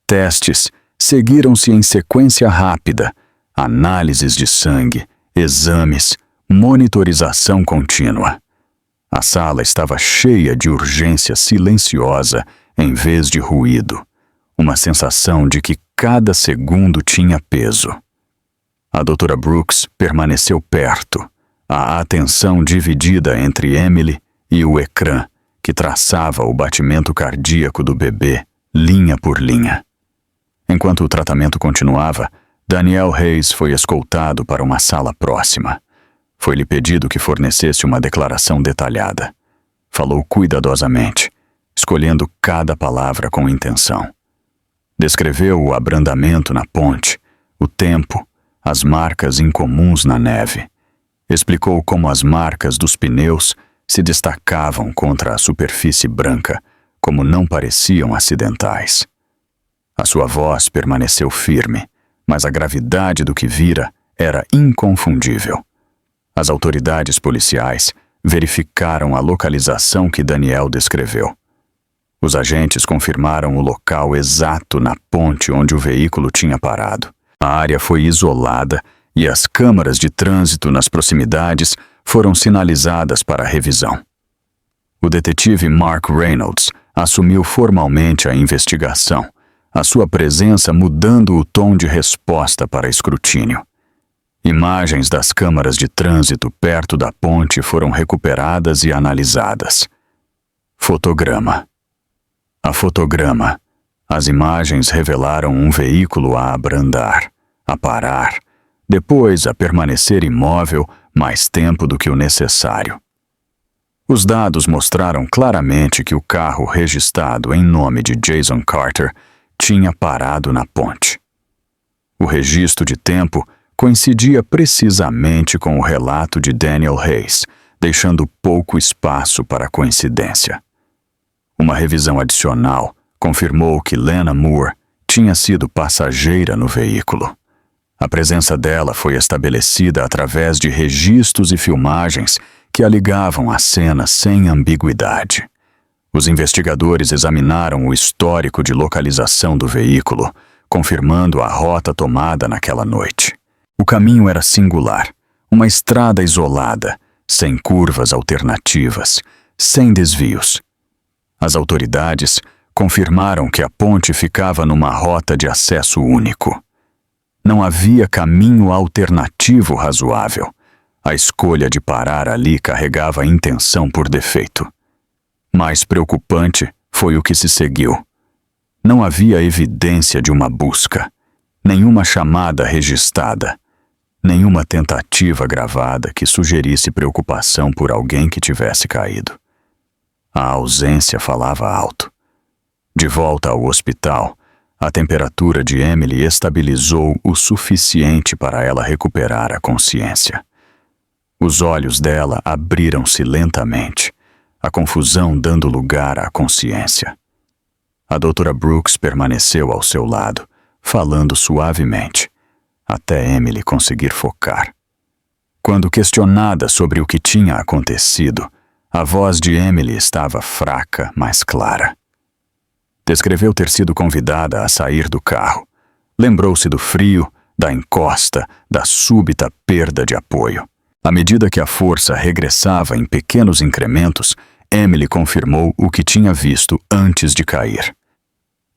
Testes seguiram-se em sequência rápida, análises de sangue, exames, monitorização contínua. A sala estava cheia de urgência silenciosa em vez de ruído, uma sensação de que cada segundo tinha peso. A doutora Brooks permaneceu perto, a atenção dividida entre Emily e o ecrã, que traçava o batimento cardíaco do bebê, linha por linha. Enquanto o tratamento continuava, Daniel Hayes foi escoltado para uma sala próxima. Foi-lhe pedido que fornecesse uma declaração detalhada. Falou cuidadosamente, escolhendo cada palavra com intenção. Descreveu o abrandamento na ponte, o tempo, as marcas incomuns na neve. Explicou como as marcas dos pneus se destacavam contra a superfície branca, como não pareciam acidentais. A sua voz permaneceu firme, mas a gravidade do que vira era inconfundível. As autoridades policiais verificaram a localização que Daniel descreveu. Os agentes confirmaram o local exato na ponte onde o veículo tinha parado. A área foi isolada e as câmaras de trânsito nas proximidades foram sinalizadas para revisão. O detetive Mark Reynolds assumiu formalmente a investigação, a sua presença mudando o tom de resposta para escrutínio. Imagens das câmaras de trânsito perto da ponte foram recuperadas e analisadas. Fotograma. A fotograma. As imagens revelaram um veículo a abrandar, a parar, depois a permanecer imóvel mais tempo do que o necessário. Os dados mostraram claramente que o carro registrado em nome de Jason Carter tinha parado na ponte. O registro de tempo coincidia precisamente com o relato de Daniel Hayes, deixando pouco espaço para coincidência. Uma revisão adicional confirmou que Lena Moore tinha sido passageira no veículo. A presença dela foi estabelecida através de registros e filmagens que a ligavam à cena sem ambiguidade. Os investigadores examinaram o histórico de localização do veículo, confirmando a rota tomada naquela noite. O caminho era singular, uma estrada isolada, sem curvas alternativas, sem desvios. As autoridades confirmaram que a ponte ficava numa rota de acesso único. Não havia caminho alternativo razoável. A escolha de parar ali carregava intenção por defeito. Mais preocupante foi o que se seguiu. Não havia evidência de uma busca, nenhuma chamada registrada, nenhuma tentativa gravada que sugerisse preocupação por alguém que tivesse caído. A ausência falava alto. De volta ao hospital, a temperatura de Emily estabilizou o suficiente para ela recuperar a consciência. Os olhos dela abriram-se lentamente, a confusão dando lugar à consciência. A doutora Brooks permaneceu ao seu lado, falando suavemente, até Emily conseguir focar. Quando questionada sobre o que tinha acontecido, a voz de Emily estava fraca, mas clara. Descreveu ter sido convidada a sair do carro. Lembrou-se do frio, da encosta, da súbita perda de apoio. À medida que a força regressava em pequenos incrementos, Emily confirmou o que tinha visto antes de cair.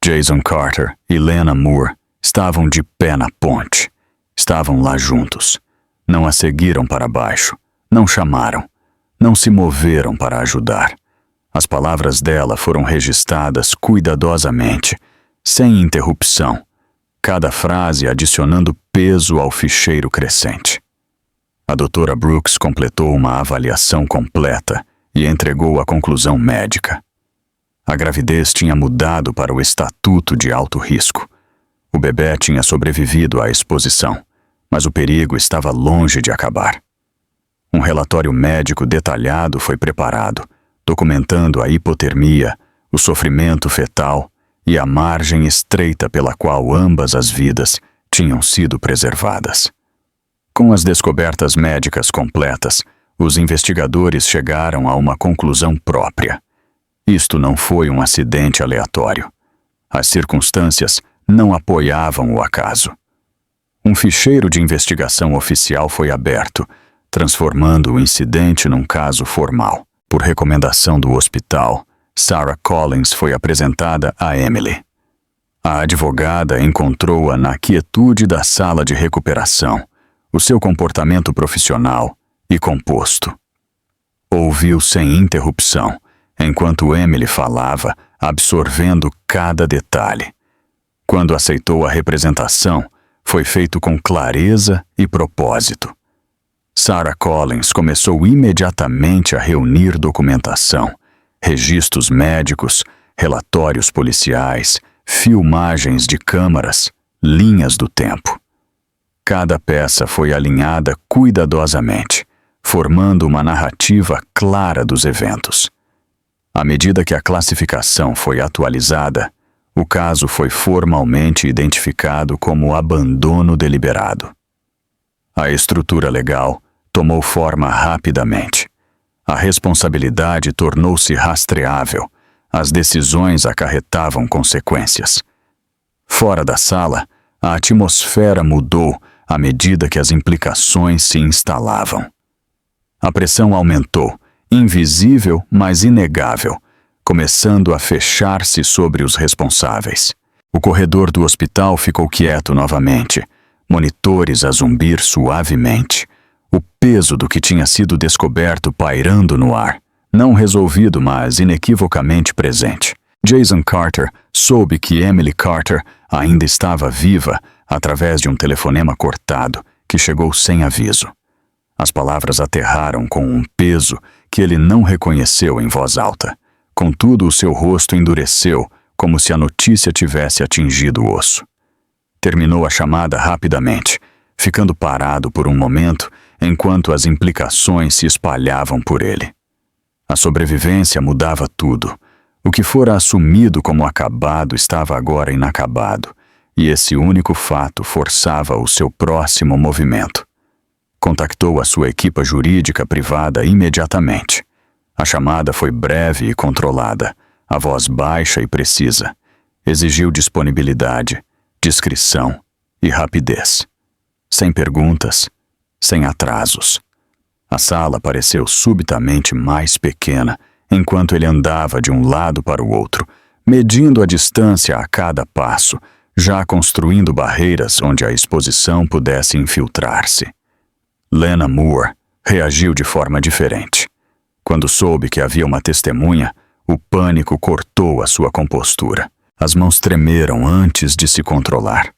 Jason Carter e Lena Moore estavam de pé na ponte. Estavam lá juntos. Não a seguiram para baixo. Não chamaram. Não se moveram para ajudar. As palavras dela foram registradas cuidadosamente, sem interrupção, cada frase adicionando peso ao ficheiro crescente. A doutora Brooks completou uma avaliação completa e entregou a conclusão médica. A gravidez tinha mudado para o estatuto de alto risco. O bebê tinha sobrevivido à exposição, mas o perigo estava longe de acabar. Um relatório médico detalhado foi preparado, documentando a hipotermia, o sofrimento fetal e a margem estreita pela qual ambas as vidas tinham sido preservadas. Com as descobertas médicas completas, os investigadores chegaram a uma conclusão própria. Isto não foi um acidente aleatório. As circunstâncias não apoiavam o acaso. Um ficheiro de investigação oficial foi aberto, transformando o incidente num caso formal. Por recomendação do hospital, Sarah Collins foi apresentada a Emily. A advogada encontrou-a na quietude da sala de recuperação, o seu comportamento profissional e composto. Ouviu sem interrupção, enquanto Emily falava, absorvendo cada detalhe. Quando aceitou a representação, foi feito com clareza e propósito. Sarah Collins começou imediatamente a reunir documentação, registros médicos, relatórios policiais, filmagens de câmaras, linhas do tempo. Cada peça foi alinhada cuidadosamente, formando uma narrativa clara dos eventos. À medida que a classificação foi atualizada, o caso foi formalmente identificado como abandono deliberado. A estrutura legal tomou forma rapidamente. A responsabilidade tornou-se rastreável. As decisões acarretavam consequências. Fora da sala, a atmosfera mudou à medida que as implicações se instalavam. A pressão aumentou, invisível, mas inegável, começando a fechar-se sobre os responsáveis. O corredor do hospital ficou quieto novamente, monitores a zumbir suavemente. O peso do que tinha sido descoberto pairando no ar, não resolvido, mas inequivocamente presente. Jason Carter soube que Emily Carter ainda estava viva através de um telefonema cortado que chegou sem aviso. As palavras aterraram com um peso que ele não reconheceu em voz alta. Contudo, o seu rosto endureceu, como se a notícia tivesse atingido o osso. Terminou a chamada rapidamente, ficando parado por um momento enquanto as implicações se espalhavam por ele. A sobrevivência mudava tudo. O que fora assumido como acabado estava agora inacabado, e esse único fato forçava o seu próximo movimento. Contactou a sua equipa jurídica privada imediatamente. A chamada foi breve e controlada, a voz baixa e precisa. Exigiu disponibilidade, discrição e rapidez. Sem perguntas, sem atrasos. A sala pareceu subitamente mais pequena, enquanto ele andava de um lado para o outro, medindo a distância a cada passo, já construindo barreiras onde a exposição pudesse infiltrar-se. Lena Moore reagiu de forma diferente. Quando soube que havia uma testemunha, o pânico cortou a sua compostura. As mãos tremeram antes de se controlar,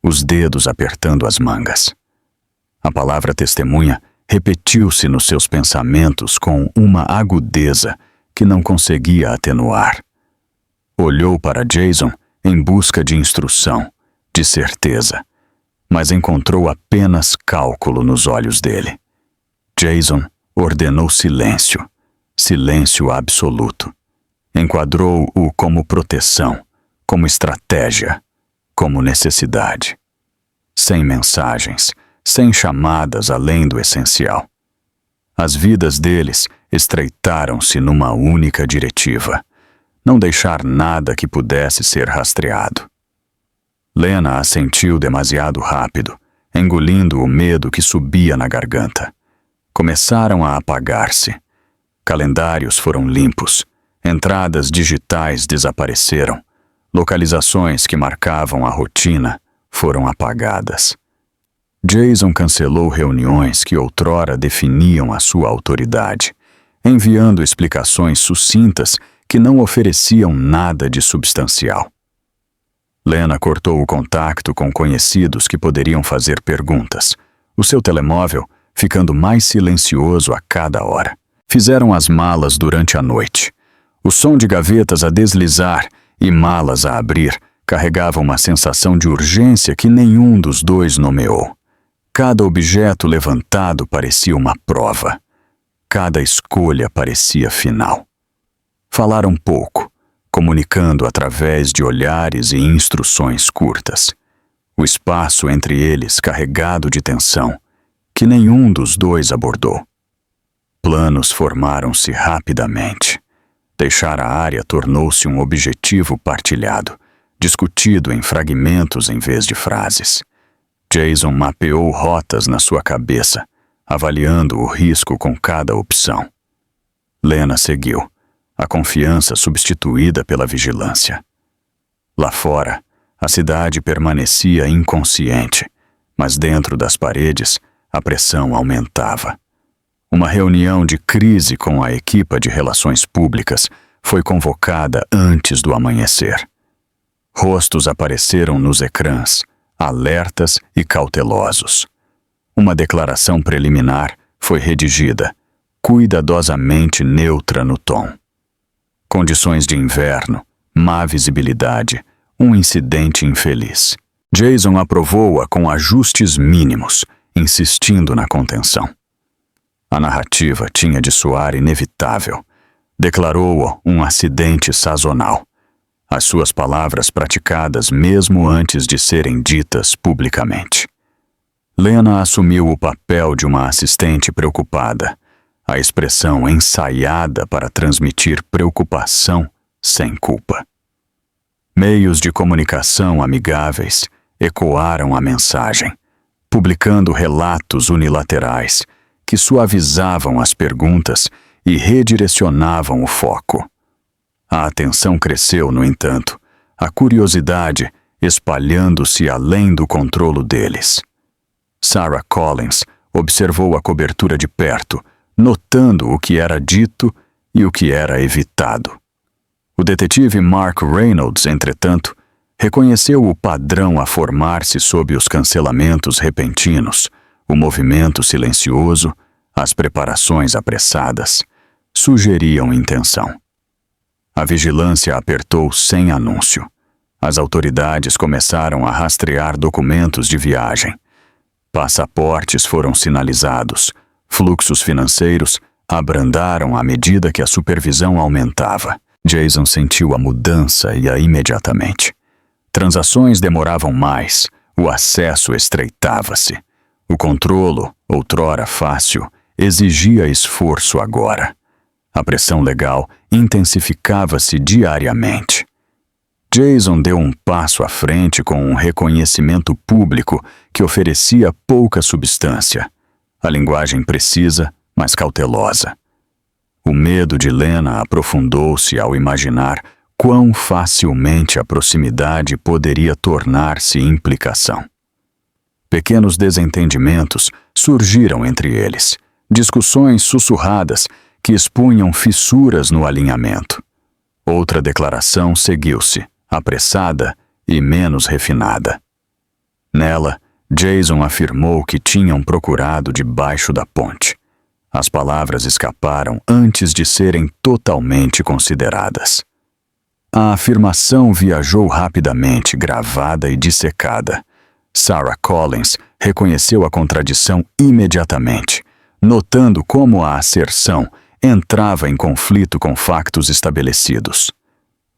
os dedos apertando as mangas. A palavra testemunha repetiu-se nos seus pensamentos com uma agudeza que não conseguia atenuar. Olhou para Jason em busca de instrução, de certeza, mas encontrou apenas cálculo nos olhos dele. Jason ordenou silêncio, silêncio absoluto. Enquadrou-o como proteção, como estratégia, como necessidade. Sem mensagens, sem chamadas além do essencial. As vidas deles estreitaram-se numa única diretiva: não deixar nada que pudesse ser rastreado. Lena assentiu demasiado rápido, engolindo o medo que subia na garganta. Começaram a apagar-se. Calendários foram limpos, entradas digitais desapareceram, localizações que marcavam a rotina foram apagadas. Jason cancelou reuniões que outrora definiam a sua autoridade, enviando explicações sucintas que não ofereciam nada de substancial. Lena cortou o contato com conhecidos que poderiam fazer perguntas, o seu telemóvel ficando mais silencioso a cada hora. Fizeram as malas durante a noite. O som de gavetas a deslizar e malas a abrir carregava uma sensação de urgência que nenhum dos dois nomeou. Cada objeto levantado parecia uma prova. Cada escolha parecia final. Falaram pouco, comunicando através de olhares e instruções curtas. O espaço entre eles carregado de tensão, que nenhum dos dois abordou. Planos formaram-se rapidamente. Deixar a área tornou-se um objetivo partilhado, discutido em fragmentos em vez de frases. Jason mapeou rotas na sua cabeça, avaliando o risco com cada opção. Lena seguiu, a confiança substituída pela vigilância. Lá fora, a cidade permanecia inconsciente, mas dentro das paredes, a pressão aumentava. Uma reunião de crise com a equipa de relações públicas foi convocada antes do amanhecer. Rostos apareceram nos ecrãs, alertas e cautelosos. Uma declaração preliminar foi redigida, cuidadosamente neutra no tom. Condições de inverno, má visibilidade, um incidente infeliz. Jason aprovou-a com ajustes mínimos, insistindo na contenção. A narrativa tinha de soar inevitável. Declarou-o um acidente sazonal. As suas palavras praticadas mesmo antes de serem ditas publicamente. Lena assumiu o papel de uma assistente preocupada, a expressão ensaiada para transmitir preocupação sem culpa. Meios de comunicação amigáveis ecoaram a mensagem, publicando relatos unilaterais que suavizavam as perguntas e redirecionavam o foco. A atenção cresceu, no entanto, a curiosidade espalhando-se além do controlo deles. Sarah Collins observou a cobertura de perto, notando o que era dito e o que era evitado. O detetive Mark Reynolds, entretanto, reconheceu o padrão a formar-se sob os cancelamentos repentinos, o movimento silencioso, as preparações apressadas, sugeriam intenção. A vigilância apertou sem anúncio. As autoridades começaram a rastrear documentos de viagem. Passaportes foram sinalizados, fluxos financeiros abrandaram à medida que a supervisão aumentava. Jason sentiu a mudança imediatamente. Transações demoravam mais, o acesso estreitava-se. O controlo, outrora fácil, exigia esforço agora. A pressão legal intensificava-se diariamente. Jason deu um passo à frente com um reconhecimento público que oferecia pouca substância. A linguagem precisa, mas cautelosa. O medo de Lena aprofundou-se ao imaginar quão facilmente a proximidade poderia tornar-se implicação. Pequenos desentendimentos surgiram entre eles, discussões sussurradas que expunham fissuras no alinhamento. Outra declaração seguiu-se, apressada e menos refinada. Nela, Jason afirmou que tinham procurado debaixo da ponte. As palavras escaparam antes de serem totalmente consideradas. A afirmação viajou rapidamente, gravada e dissecada. Sarah Collins reconheceu a contradição imediatamente, notando como a asserção entrava em conflito com factos estabelecidos.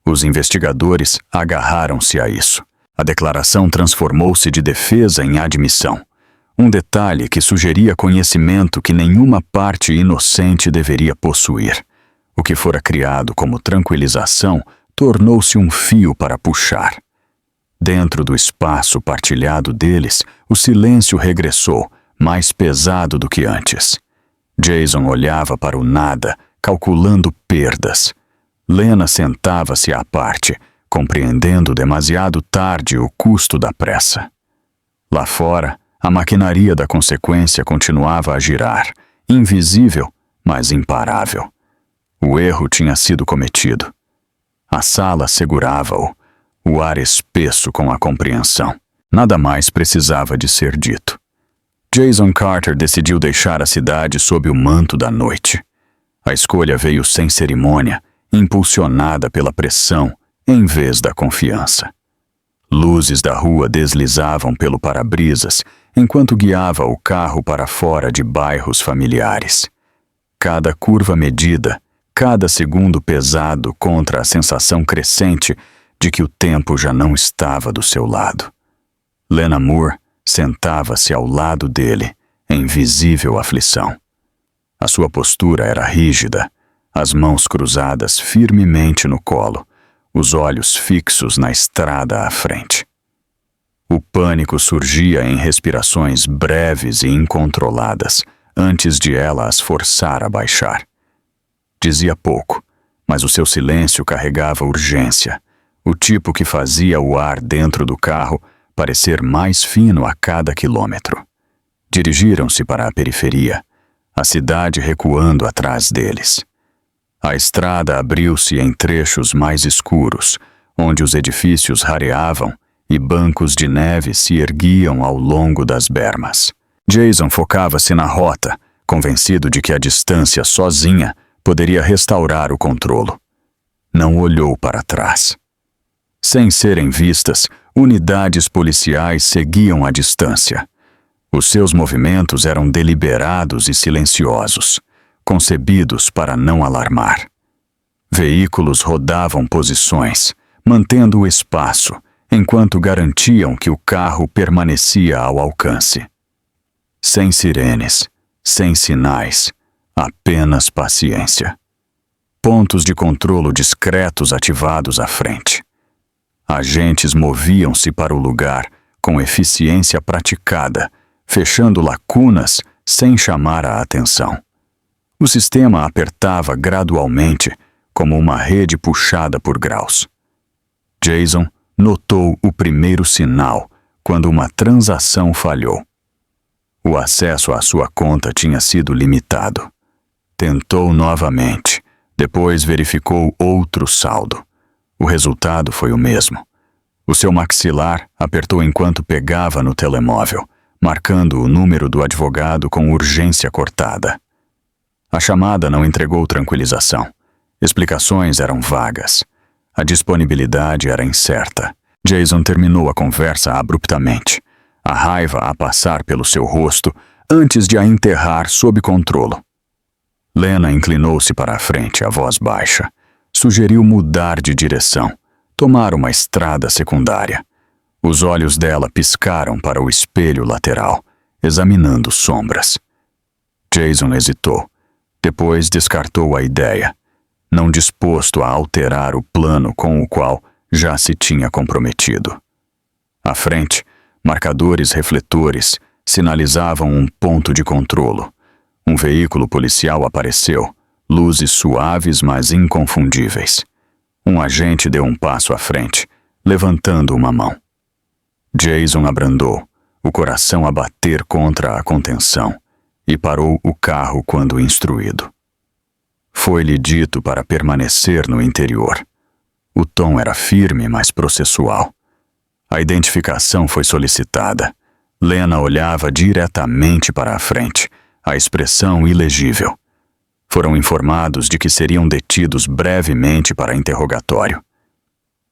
Os investigadores agarraram-se a isso. A declaração transformou-se de defesa em admissão. Um detalhe que sugeria conhecimento que nenhuma parte inocente deveria possuir. O que fora criado como tranquilização tornou-se um fio para puxar. Dentro do espaço partilhado deles, o silêncio regressou, mais pesado do que antes. Jason olhava para o nada, calculando perdas. Lena sentava-se à parte, compreendendo demasiado tarde o custo da pressa. Lá fora, a maquinaria da consequência continuava a girar, invisível, mas imparável. O erro tinha sido cometido. A sala segurava-o, o ar espesso com a compreensão. Nada mais precisava de ser dito. Jason Carter decidiu deixar a cidade sob o manto da noite. A escolha veio sem cerimônia, impulsionada pela pressão, em vez da confiança. Luzes da rua deslizavam pelo para-brisas, enquanto guiava o carro para fora de bairros familiares. Cada curva medida, cada segundo pesado contra a sensação crescente de que o tempo já não estava do seu lado. Lena Moore sentava-se ao lado dele, em visível aflição. A sua postura era rígida, as mãos cruzadas firmemente no colo, os olhos fixos na estrada à frente. O pânico surgia em respirações breves e incontroladas, antes de ela as forçar a baixar. Dizia pouco, mas o seu silêncio carregava urgência, o tipo que fazia o ar dentro do carro parecer mais fino a cada quilômetro. Dirigiram-se para a periferia, a cidade recuando atrás deles. A estrada abriu-se em trechos mais escuros, onde os edifícios rareavam e bancos de neve se erguiam ao longo das bermas. Jason focava-se na rota, convencido de que a distância sozinha poderia restaurar o controlo. Não olhou para trás. Sem serem vistas, unidades policiais seguiam à distância. Os seus movimentos eram deliberados e silenciosos, concebidos para não alarmar. Veículos rodavam posições, mantendo o espaço, enquanto garantiam que o carro permanecia ao alcance. Sem sirenes, sem sinais, apenas paciência. Pontos de controlo discretos ativados à frente. Agentes moviam-se para o lugar com eficiência praticada, fechando lacunas sem chamar a atenção. O sistema apertava gradualmente, como uma rede puxada por graus. Jason notou o primeiro sinal quando uma transação falhou. O acesso à sua conta tinha sido limitado. Tentou novamente, depois verificou outro saldo. O resultado foi o mesmo. O seu maxilar apertou enquanto pegava no telemóvel, marcando o número do advogado com urgência cortada. A chamada não entregou tranquilização. Explicações eram vagas. A disponibilidade era incerta. Jason terminou a conversa abruptamente, a raiva a passar pelo seu rosto antes de a enterrar sob controlo. Lena inclinou-se para a frente, a voz baixa. Sugeriu mudar de direção, tomar uma estrada secundária. Os olhos dela piscaram para o espelho lateral, examinando sombras. Jason hesitou. Depois descartou a ideia, não disposto a alterar o plano com o qual já se tinha comprometido. À frente, marcadores refletores sinalizavam um ponto de controlo. Um veículo policial apareceu, luzes suaves mas inconfundíveis. Um agente deu um passo à frente, levantando uma mão. Jason abrandou, o coração a bater contra a contenção, e parou o carro quando instruído. Foi-lhe dito para permanecer no interior. O tom era firme, mas processual. A identificação foi solicitada. Lena olhava diretamente para a frente, a expressão ilegível. Foram informados de que seriam detidos brevemente para interrogatório.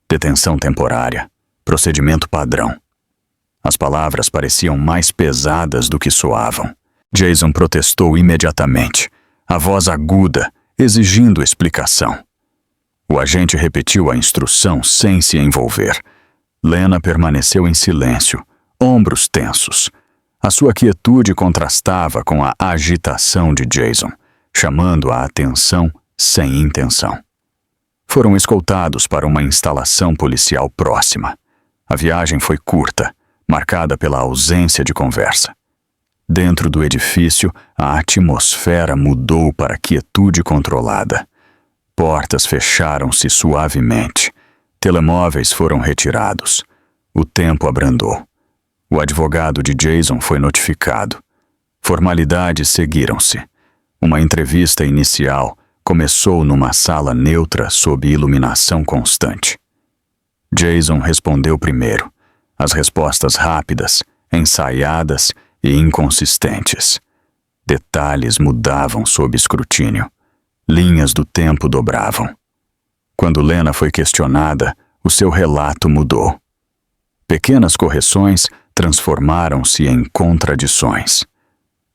Detenção temporária. Procedimento padrão. As palavras pareciam mais pesadas do que soavam. Jason protestou imediatamente, a voz aguda, exigindo explicação. O agente repetiu a instrução sem se envolver. Lena permaneceu em silêncio, ombros tensos. A sua quietude contrastava com a agitação de Jason, chamando a atenção sem intenção. Foram escoltados para uma instalação policial próxima. A viagem foi curta, marcada pela ausência de conversa. Dentro do edifício, a atmosfera mudou para quietude controlada. Portas fecharam-se suavemente. Telemóveis foram retirados. O tempo abrandou. O advogado de Jason foi notificado. Formalidades seguiram-se. Uma entrevista inicial começou numa sala neutra sob iluminação constante. Jason respondeu primeiro. As respostas rápidas, ensaiadas e inconsistentes. Detalhes mudavam sob escrutínio. Linhas do tempo dobravam. Quando Lena foi questionada, o seu relato mudou. Pequenas correções transformaram-se em contradições.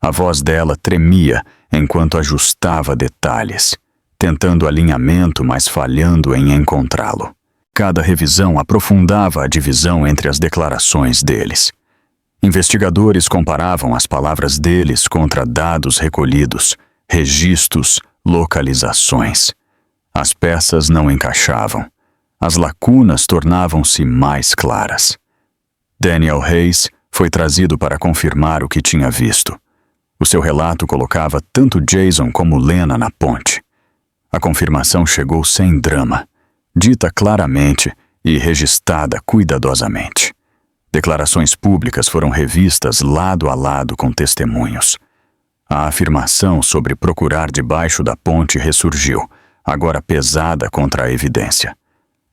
A voz dela tremia enquanto ajustava detalhes, tentando alinhamento, mas falhando em encontrá-lo. Cada revisão aprofundava a divisão entre as declarações deles. Investigadores comparavam as palavras deles contra dados recolhidos, registros, localizações. As peças não encaixavam. As lacunas tornavam-se mais claras. Daniel Hayes foi trazido para confirmar o que tinha visto. O seu relato colocava tanto Jason como Lena na ponte. A confirmação chegou sem drama, dita claramente e registrada cuidadosamente. Declarações públicas foram revistas lado a lado com testemunhos. A afirmação sobre procurar debaixo da ponte ressurgiu, agora pesada contra a evidência.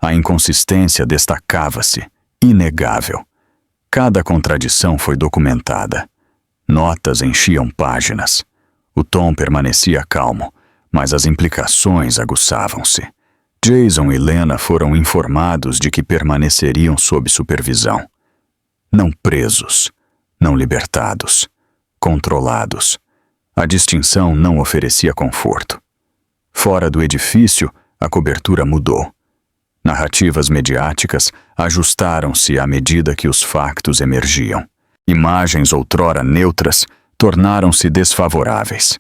A inconsistência destacava-se, inegável. Cada contradição foi documentada. Notas enchiam páginas. O tom permanecia calmo, mas as implicações aguçavam-se. Jason e Lena foram informados de que permaneceriam sob supervisão. Não presos, não libertados, controlados. A distinção não oferecia conforto. Fora do edifício, a cobertura mudou. Narrativas mediáticas ajustaram-se à medida que os factos emergiam. Imagens outrora neutras tornaram-se desfavoráveis.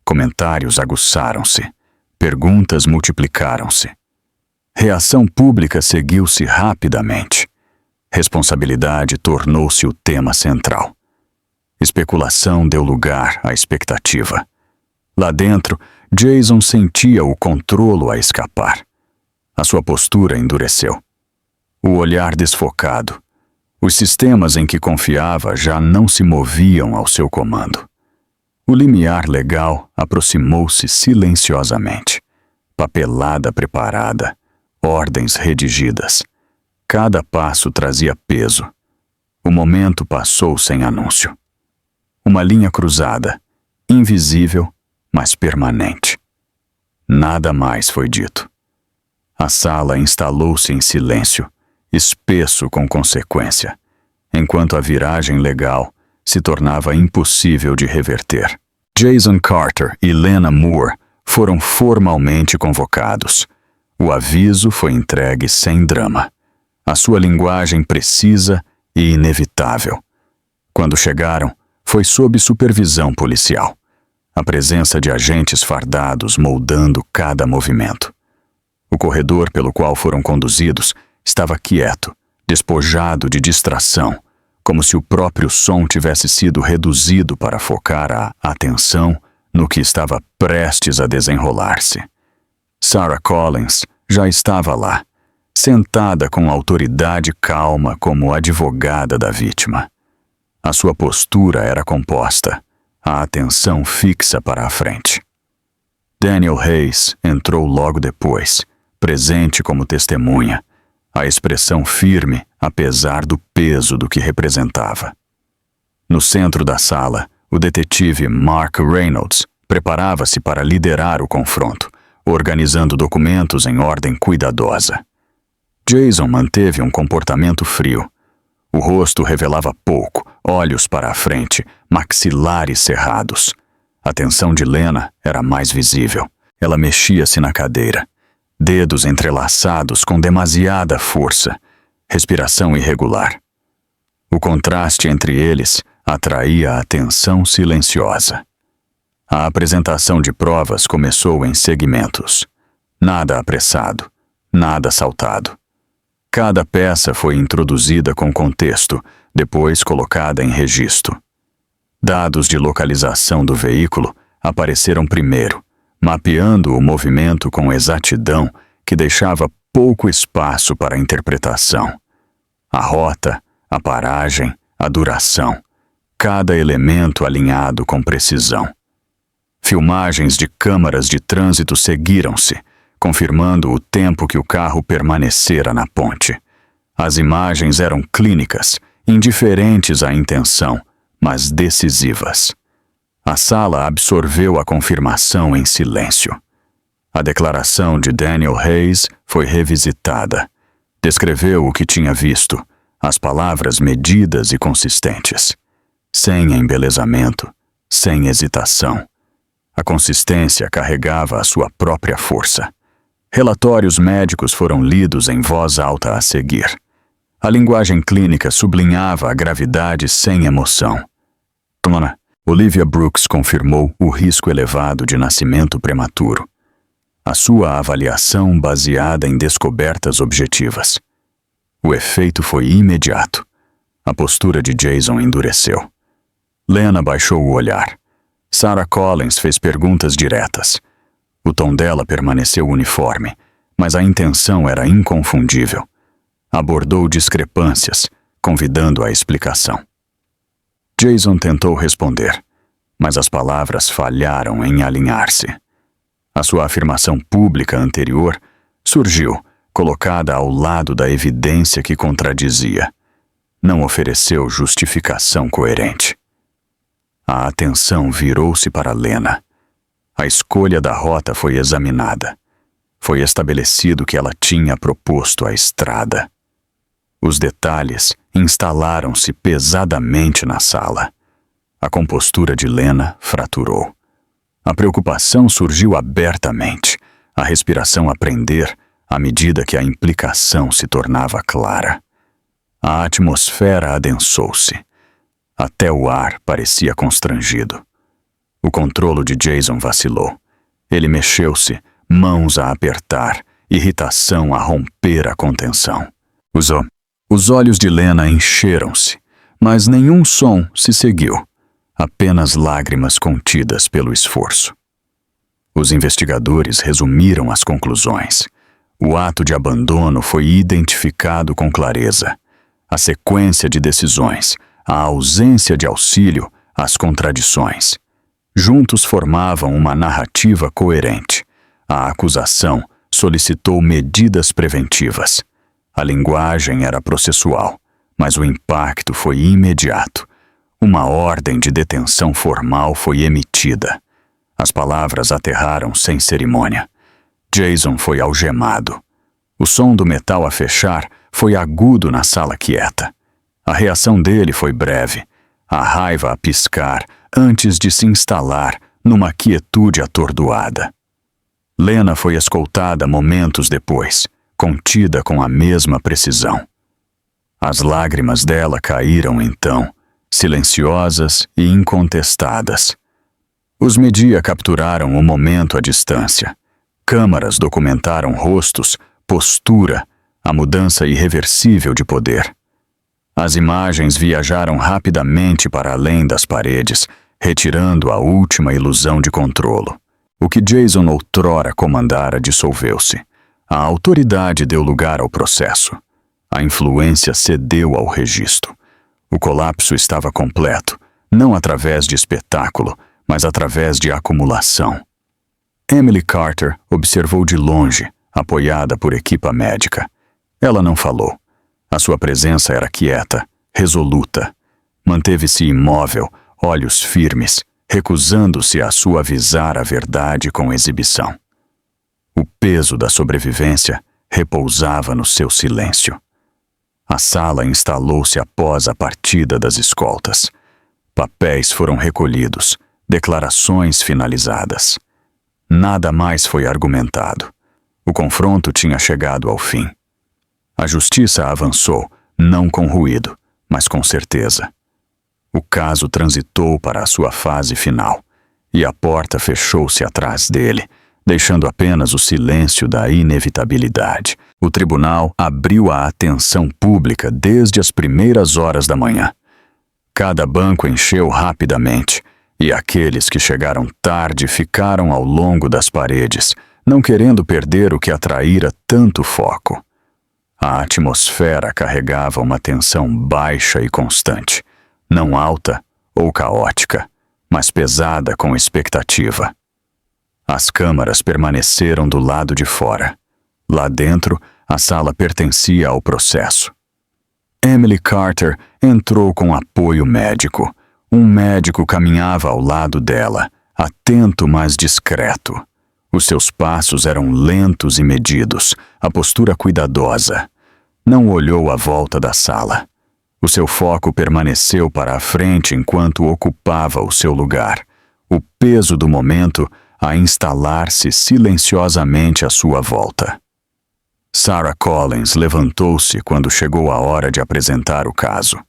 Comentários aguçaram-se. Perguntas multiplicaram-se. Reação pública seguiu-se rapidamente. Responsabilidade tornou-se o tema central. Especulação deu lugar à expectativa. Lá dentro, Jason sentia o controlo a escapar. A sua postura endureceu. O olhar desfocado. Os sistemas em que confiava já não se moviam ao seu comando. O limiar legal aproximou-se silenciosamente. Papelada preparada, ordens redigidas. Cada passo trazia peso. O momento passou sem anúncio. Uma linha cruzada, invisível, mas permanente. Nada mais foi dito. A sala instalou-se em silêncio, espesso com consequência, enquanto a viragem legal se tornava impossível de reverter. Jason Carter e Lena Moore foram formalmente convocados. O aviso foi entregue sem drama. A sua linguagem precisa e inevitável. Quando chegaram, foi sob supervisão policial. A presença de agentes fardados moldando cada movimento. O corredor pelo qual foram conduzidos estava quieto, despojado de distração, como se o próprio som tivesse sido reduzido para focar a atenção no que estava prestes a desenrolar-se. Sarah Collins já estava lá, sentada com autoridade calma como advogada da vítima. A sua postura era composta, a atenção fixa para a frente. Daniel Hayes entrou logo depois, presente como testemunha, a expressão firme apesar do peso do que representava. No centro da sala, o detetive Mark Reynolds preparava-se para liderar o confronto, organizando documentos em ordem cuidadosa. Jason manteve um comportamento frio. O rosto revelava pouco, olhos para a frente, maxilares cerrados. A tensão de Lena era mais visível. Ela mexia-se na cadeira. Dedos entrelaçados com demasiada força. Respiração irregular. O contraste entre eles atraía a atenção silenciosa. A apresentação de provas começou em segmentos. Nada apressado, nada saltado. Cada peça foi introduzida com contexto, depois colocada em registro. Dados de localização do veículo apareceram primeiro, mapeando o movimento com exatidão que deixava pouco espaço para interpretação. A rota, a paragem, a duração, cada elemento alinhado com precisão. Filmagens de câmaras de trânsito seguiram-se, confirmando o tempo que o carro permanecera na ponte. As imagens eram clínicas, indiferentes à intenção, mas decisivas. A sala absorveu a confirmação em silêncio. A declaração de Daniel Hayes foi revisitada. Descreveu o que tinha visto, as palavras medidas e consistentes. Sem embelezamento, sem hesitação. A consistência carregava a sua própria força. Relatórios médicos foram lidos em voz alta a seguir. A linguagem clínica sublinhava a gravidade sem emoção. Olivia Brooks confirmou o risco elevado de nascimento prematuro. A sua avaliação baseada em descobertas objetivas. O efeito foi imediato. A postura de Jason endureceu. Lena baixou o olhar. Sarah Collins fez perguntas diretas. O tom dela permaneceu uniforme, mas a intenção era inconfundível. Abordou discrepâncias, convidando a explicação. Jason tentou responder, mas as palavras falharam em alinhar-se. A sua afirmação pública anterior surgiu, colocada ao lado da evidência que contradizia. Não ofereceu justificação coerente. A atenção virou-se para Lena. A escolha da rota foi examinada. Foi estabelecido que ela tinha proposto a estrada. Os detalhes instalaram-se pesadamente na sala. A compostura de Lena fraturou. A preocupação surgiu abertamente, a respiração a prender à medida que a implicação se tornava clara. A atmosfera adensou-se. Até o ar parecia constrangido. O controlo de Jason vacilou. Ele mexeu-se, mãos a apertar, irritação a romper a contenção. Os olhos de Lena encheram-se, mas nenhum som se seguiu, apenas lágrimas contidas pelo esforço. Os investigadores resumiram as conclusões. O ato de abandono foi identificado com clareza. A sequência de decisões, a ausência de auxílio, as contradições. Juntos formavam uma narrativa coerente. A acusação solicitou medidas preventivas. A linguagem era processual, mas o impacto foi imediato. Uma ordem de detenção formal foi emitida. As palavras aterraram sem cerimônia. Jason foi algemado. O som do metal a fechar foi agudo na sala quieta. A reação dele foi breve, a raiva a piscar antes de se instalar numa quietude atordoada. Lena foi escoltada momentos depois, contida com a mesma precisão. As lágrimas dela caíram então, silenciosas e incontestadas. Os media capturaram o momento à distância. Câmaras documentaram rostos, postura, a mudança irreversível de poder. As imagens viajaram rapidamente para além das paredes, retirando a última ilusão de controlo. O que Jason outrora comandara dissolveu-se. A autoridade deu lugar ao processo. A influência cedeu ao registro. O colapso estava completo, não através de espetáculo, mas através de acumulação. Emily Carter observou de longe, apoiada por equipa médica. Ela não falou. A sua presença era quieta, resoluta. Manteve-se imóvel, olhos firmes, recusando-se a suavizar a verdade com exibição. O peso da sobrevivência repousava no seu silêncio. A sala instalou-se após a partida das escoltas. Papéis foram recolhidos, declarações finalizadas. Nada mais foi argumentado. O confronto tinha chegado ao fim. A justiça avançou, não com ruído, mas com certeza. O caso transitou para a sua fase final, e a porta fechou-se atrás dele, deixando apenas o silêncio da inevitabilidade. O tribunal abriu a atenção pública desde as primeiras horas da manhã. Cada banco encheu rapidamente, e aqueles que chegaram tarde ficaram ao longo das paredes, não querendo perder o que atraíra tanto foco. A atmosfera carregava uma tensão baixa e constante, não alta ou caótica, mas pesada com expectativa. As câmaras permaneceram do lado de fora. Lá dentro, a sala pertencia ao processo. Emily Carter entrou com apoio médico. Um médico caminhava ao lado dela, atento mas discreto. Os seus passos eram lentos e medidos, a postura cuidadosa. Não olhou à volta da sala. O seu foco permaneceu para a frente enquanto ocupava o seu lugar, o peso do momento a instalar-se silenciosamente à sua volta. Sarah Collins levantou-se quando chegou a hora de apresentar o caso.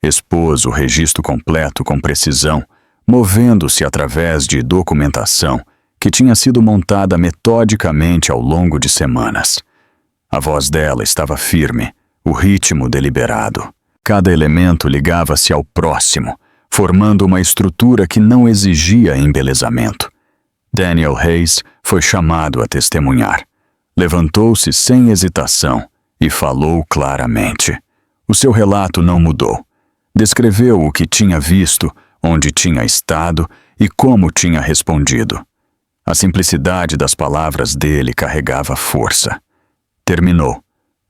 Expôs o registro completo com precisão, movendo-se através de documentação que tinha sido montada metodicamente ao longo de semanas. A voz dela estava firme, o ritmo deliberado. Cada elemento ligava-se ao próximo, formando uma estrutura que não exigia embelezamento. Daniel Hayes foi chamado a testemunhar. Levantou-se sem hesitação e falou claramente. O seu relato não mudou. Descreveu o que tinha visto, onde tinha estado e como tinha respondido. A simplicidade das palavras dele carregava força. Terminou,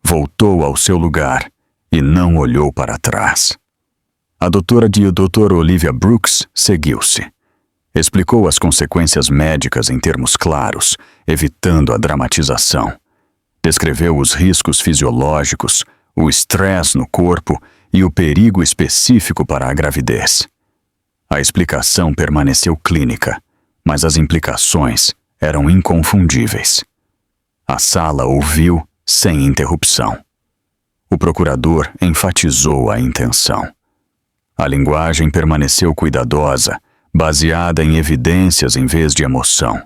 voltou ao seu lugar e não olhou para trás. A doutora Dr. Olivia Brooks seguiu-se. Explicou as consequências médicas em termos claros, evitando a dramatização. Descreveu os riscos fisiológicos, o estresse no corpo e o perigo específico para a gravidez. A explicação permaneceu clínica, mas as implicações eram inconfundíveis. A sala ouviu sem interrupção. O procurador enfatizou a intenção. A linguagem permaneceu cuidadosa, baseada em evidências em vez de emoção.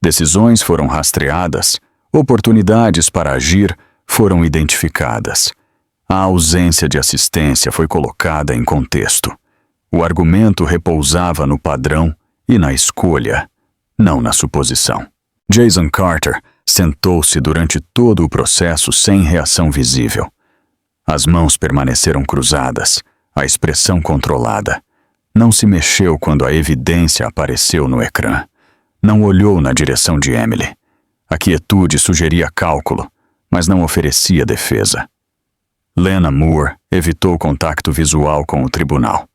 Decisões foram rastreadas, oportunidades para agir foram identificadas. A ausência de assistência foi colocada em contexto. O argumento repousava no padrão e na escolha, não na suposição. Jason Carter sentou-se durante todo o processo sem reação visível. As mãos permaneceram cruzadas, a expressão controlada. Não se mexeu quando a evidência apareceu no ecrã. Não olhou na direção de Emily. A quietude sugeria cálculo, mas não oferecia defesa. Lena Moore evitou contato visual com o tribunal.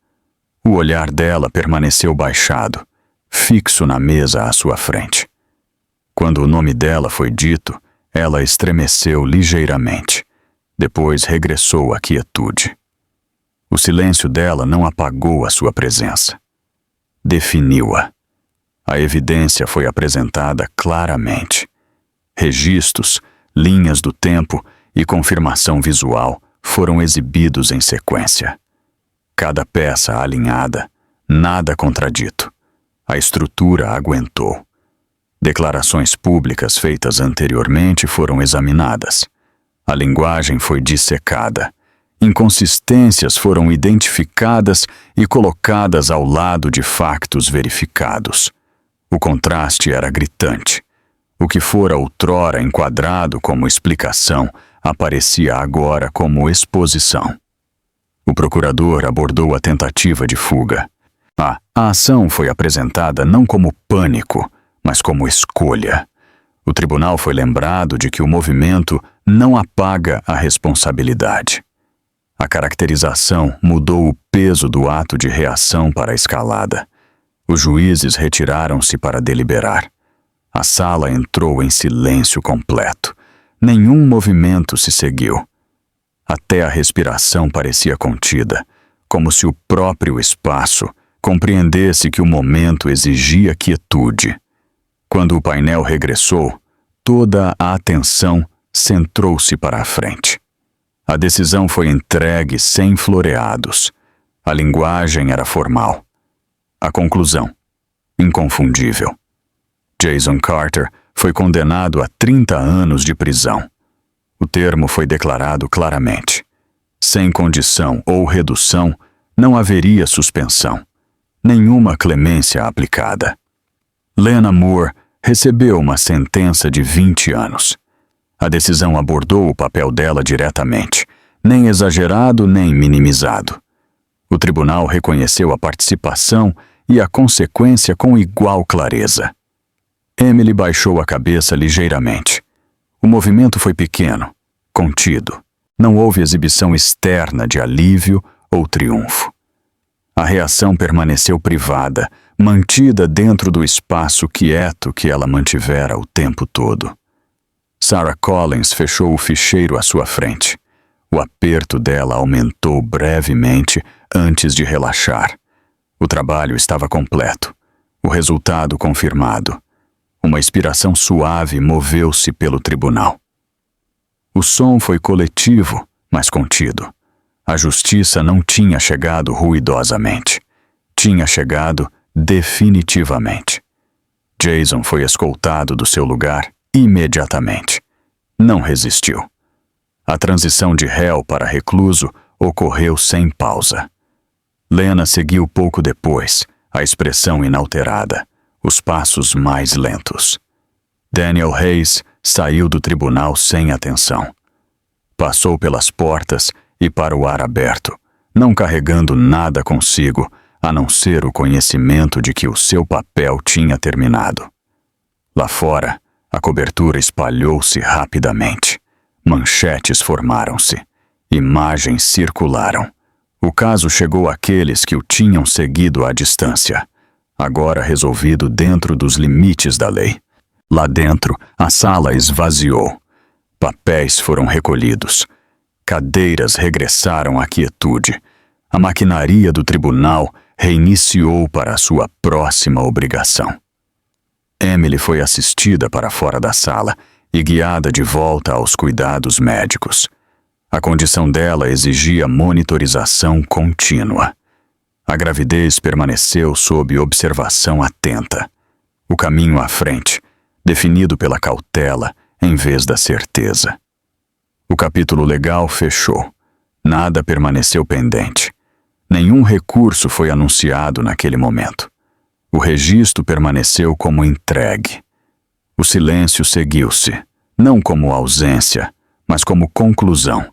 O olhar dela permaneceu baixado, fixo na mesa à sua frente. Quando o nome dela foi dito, ela estremeceu ligeiramente. Depois regressou à quietude. O silêncio dela não apagou a sua presença. Definiu-a. A evidência foi apresentada claramente. Registros, linhas do tempo e confirmação visual foram exibidos em sequência. Cada peça alinhada, nada contradito. A estrutura aguentou. Declarações públicas feitas anteriormente foram examinadas. A linguagem foi dissecada. Inconsistências foram identificadas e colocadas ao lado de factos verificados. O contraste era gritante. O que fora outrora enquadrado como explicação aparecia agora como exposição. O procurador abordou a tentativa de fuga. A ação foi apresentada não como pânico, mas como escolha. O tribunal foi lembrado de que o movimento não apaga a responsabilidade. A caracterização mudou o peso do ato de reação para a escalada. Os juízes retiraram-se para deliberar. A sala entrou em silêncio completo. nenhum movimento se seguiu. Até a respiração parecia contida, como se o próprio espaço compreendesse que o momento exigia quietude. Quando o painel regressou, toda a atenção centrou-se para a frente. A decisão foi entregue sem floreados. A linguagem era formal. A conclusão, inconfundível. Jason Carter foi condenado a 30 anos de prisão. O termo foi declarado claramente. Sem condição ou redução, não haveria suspensão. Nenhuma clemência aplicada. Lena Moore recebeu uma sentença de 20 anos. A decisão abordou o papel dela diretamente, nem exagerado nem minimizado. O tribunal reconheceu a participação e a consequência com igual clareza. Emily baixou a cabeça ligeiramente. O movimento foi pequeno, contido. Não houve exibição externa de alívio ou triunfo. A reação permaneceu privada, mantida dentro do espaço quieto que ela mantivera o tempo todo. Sarah Collins fechou o ficheiro à sua frente. O aperto dela aumentou brevemente antes de relaxar. O trabalho estava completo. O resultado confirmado. Uma inspiração suave moveu-se pelo tribunal. O som foi coletivo, mas contido. A justiça não tinha chegado ruidosamente. Tinha chegado definitivamente. Jason foi escoltado do seu lugar imediatamente. Não resistiu. A transição de réu para recluso ocorreu sem pausa. Lena seguiu pouco depois, a expressão inalterada, os passos mais lentos. Daniel Hayes saiu do tribunal sem atenção. Passou pelas portas e para o ar aberto, não carregando nada consigo, a não ser o conhecimento de que o seu papel tinha terminado. Lá fora, a cobertura espalhou-se rapidamente. Manchetes formaram-se. Imagens circularam. O caso chegou àqueles que o tinham seguido à distância, agora resolvido dentro dos limites da lei. Lá dentro, a sala esvaziou. Papéis foram recolhidos. Cadeiras regressaram à quietude. A maquinaria do tribunal reiniciou para a sua próxima obrigação. Emily foi assistida para fora da sala e guiada de volta aos cuidados médicos. A condição dela exigia monitorização contínua. A gravidez permaneceu sob observação atenta. O caminho à frente, definido pela cautela em vez da certeza. O capítulo legal fechou. Nada permaneceu pendente. Nenhum recurso foi anunciado naquele momento. O registro permaneceu como entregue. O silêncio seguiu-se, não como ausência, mas como conclusão,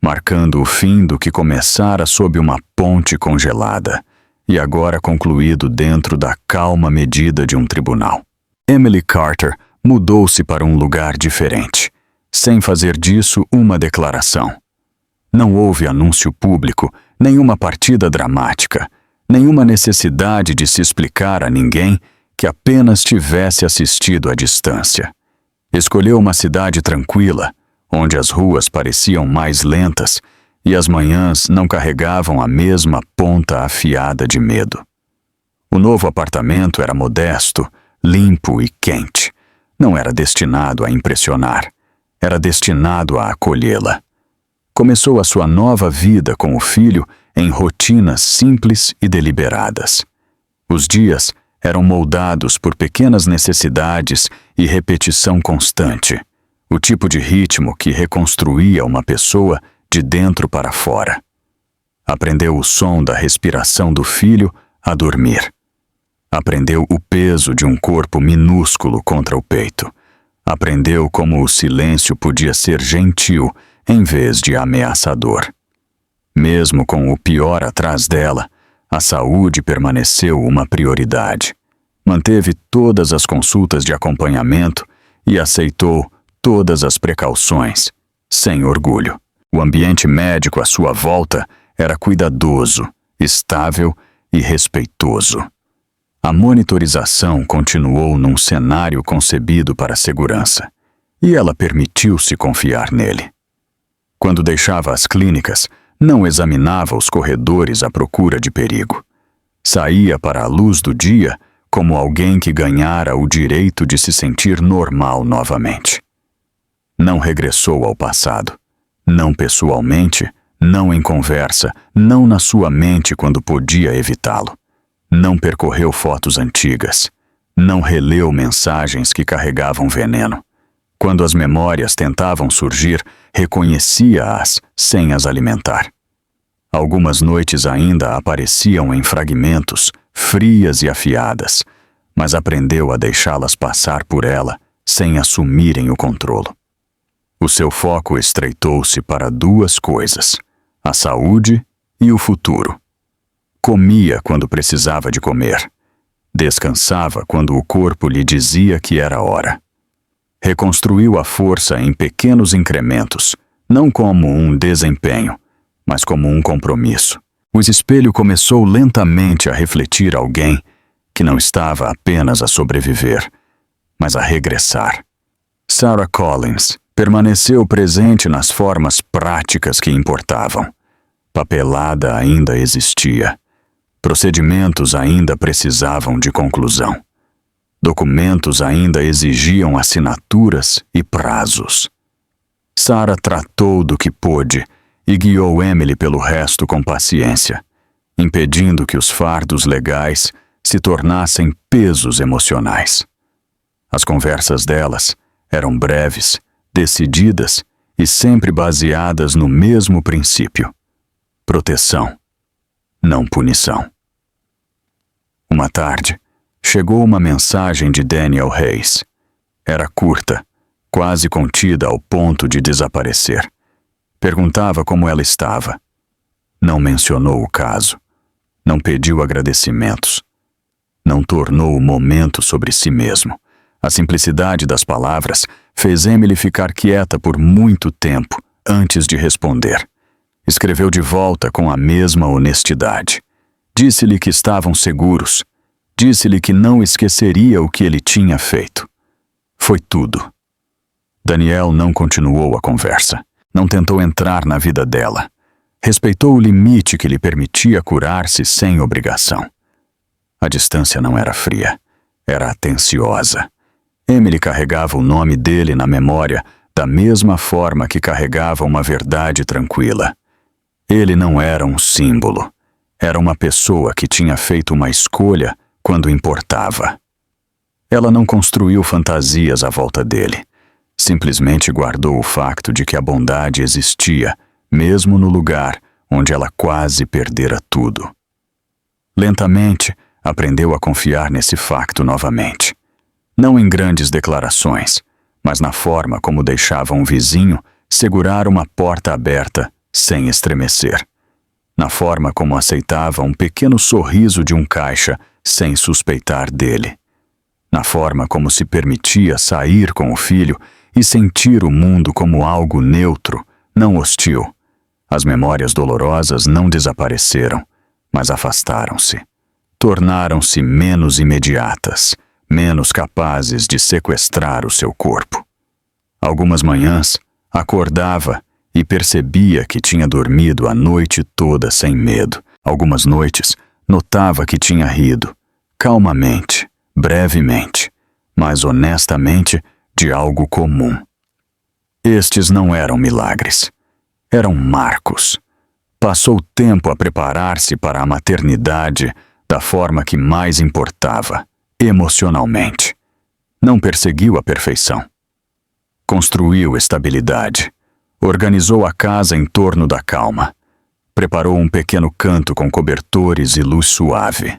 marcando o fim do que começara sob uma ponte congelada e agora concluído dentro da calma medida de um tribunal. Emily Carter mudou-se para um lugar diferente, sem fazer disso uma declaração. Não houve anúncio público, nenhuma partida dramática, nenhuma necessidade de se explicar a ninguém que apenas tivesse assistido à distância. Escolheu uma cidade tranquila, onde as ruas pareciam mais lentas e as manhãs não carregavam a mesma ponta afiada de medo. O novo apartamento era modesto, limpo e quente. Não era destinado a impressionar, era destinado a acolhê-la. Começou a sua nova vida com o filho em rotinas simples e deliberadas. Os dias eram moldados por pequenas necessidades e repetição constante, o tipo de ritmo que reconstruía uma pessoa de dentro para fora. Aprendeu o som da respiração do filho a dormir. Aprendeu o peso de um corpo minúsculo contra o peito. Aprendeu como o silêncio podia ser gentil em vez de ameaçador. Mesmo com o pior atrás dela, a saúde permaneceu uma prioridade. Manteve todas as consultas de acompanhamento e aceitou todas as precauções, sem orgulho. O ambiente médico à sua volta era cuidadoso, estável e respeitoso. A monitorização continuou num cenário concebido para a segurança. e ela permitiu-se confiar nele. Quando deixava as clínicas, não examinava os corredores à procura de perigo. Saía para a luz do dia como alguém que ganhara o direito de se sentir normal novamente. Não regressou ao passado, não pessoalmente, não em conversa, não na sua mente quando podia evitá-lo. Não percorreu fotos antigas, não releu mensagens que carregavam veneno. Quando as memórias tentavam surgir, reconhecia-as sem as alimentar. Algumas noites ainda apareciam em fragmentos, frias e afiadas, mas aprendeu a deixá-las passar por ela sem assumirem o controlo. O seu foco estreitou-se para duas coisas: a saúde e o futuro. Comia quando precisava de comer. Descansava quando o corpo lhe dizia que era hora. Reconstruiu a força em pequenos incrementos, não como um desempenho, mas como um compromisso. O espelho começou lentamente a refletir alguém que não estava apenas a sobreviver, mas a regressar. Sarah Collins permaneceu presente nas formas práticas que importavam. Papelada ainda existia. Procedimentos ainda precisavam de conclusão. Documentos ainda exigiam assinaturas e prazos. Sarah tratou do que pôde e guiou Emily pelo resto com paciência, impedindo que os fardos legais se tornassem pesos emocionais. As conversas delas eram breves, decididas e sempre baseadas no mesmo princípio: proteção, não punição. Uma tarde, chegou uma mensagem de Daniel Reis. Era curta, quase contida ao ponto de desaparecer. Perguntava como ela estava. Não mencionou o caso. Não pediu agradecimentos. Não tornou o momento sobre si mesmo. A simplicidade das palavras fez Emily ficar quieta por muito tempo antes de responder. Escreveu de volta com a mesma honestidade. Disse-lhe que estavam seguros. Disse-lhe que não esqueceria o que ele tinha feito. Foi tudo. Daniel não continuou a conversa. Não tentou entrar na vida dela. Respeitou o limite que lhe permitia curar-se sem obrigação. A distância não era fria, era atenciosa. Emily carregava o nome dele na memória da mesma forma que carregava uma verdade tranquila. Ele não era um símbolo. Era uma pessoa que tinha feito uma escolha quando importava. Ela não construiu fantasias à volta dele. Simplesmente guardou o facto de que a bondade existia, mesmo no lugar onde ela quase perdera tudo. Lentamente, aprendeu a confiar nesse facto novamente. Não em grandes declarações, mas na forma como deixava um vizinho segurar uma porta aberta sem estremecer. Na forma como aceitava um pequeno sorriso de um caixa sem suspeitar dele. Na forma como se permitia sair com o filho e sentir o mundo como algo neutro, não hostil. As memórias dolorosas não desapareceram, mas afastaram-se. Tornaram-se menos imediatas, menos capazes de sequestrar o seu corpo. Algumas manhãs, acordava e percebia que tinha dormido a noite toda sem medo. Algumas noites, notava que tinha rido, calmamente, brevemente, mas honestamente, de algo comum. Estes não eram milagres. Eram marcos. Passou tempo a preparar-se para a maternidade da forma que mais importava, emocionalmente. Não perseguiu a perfeição. Construiu estabilidade. Organizou a casa em torno da calma. Preparou um pequeno canto com cobertores e luz suave.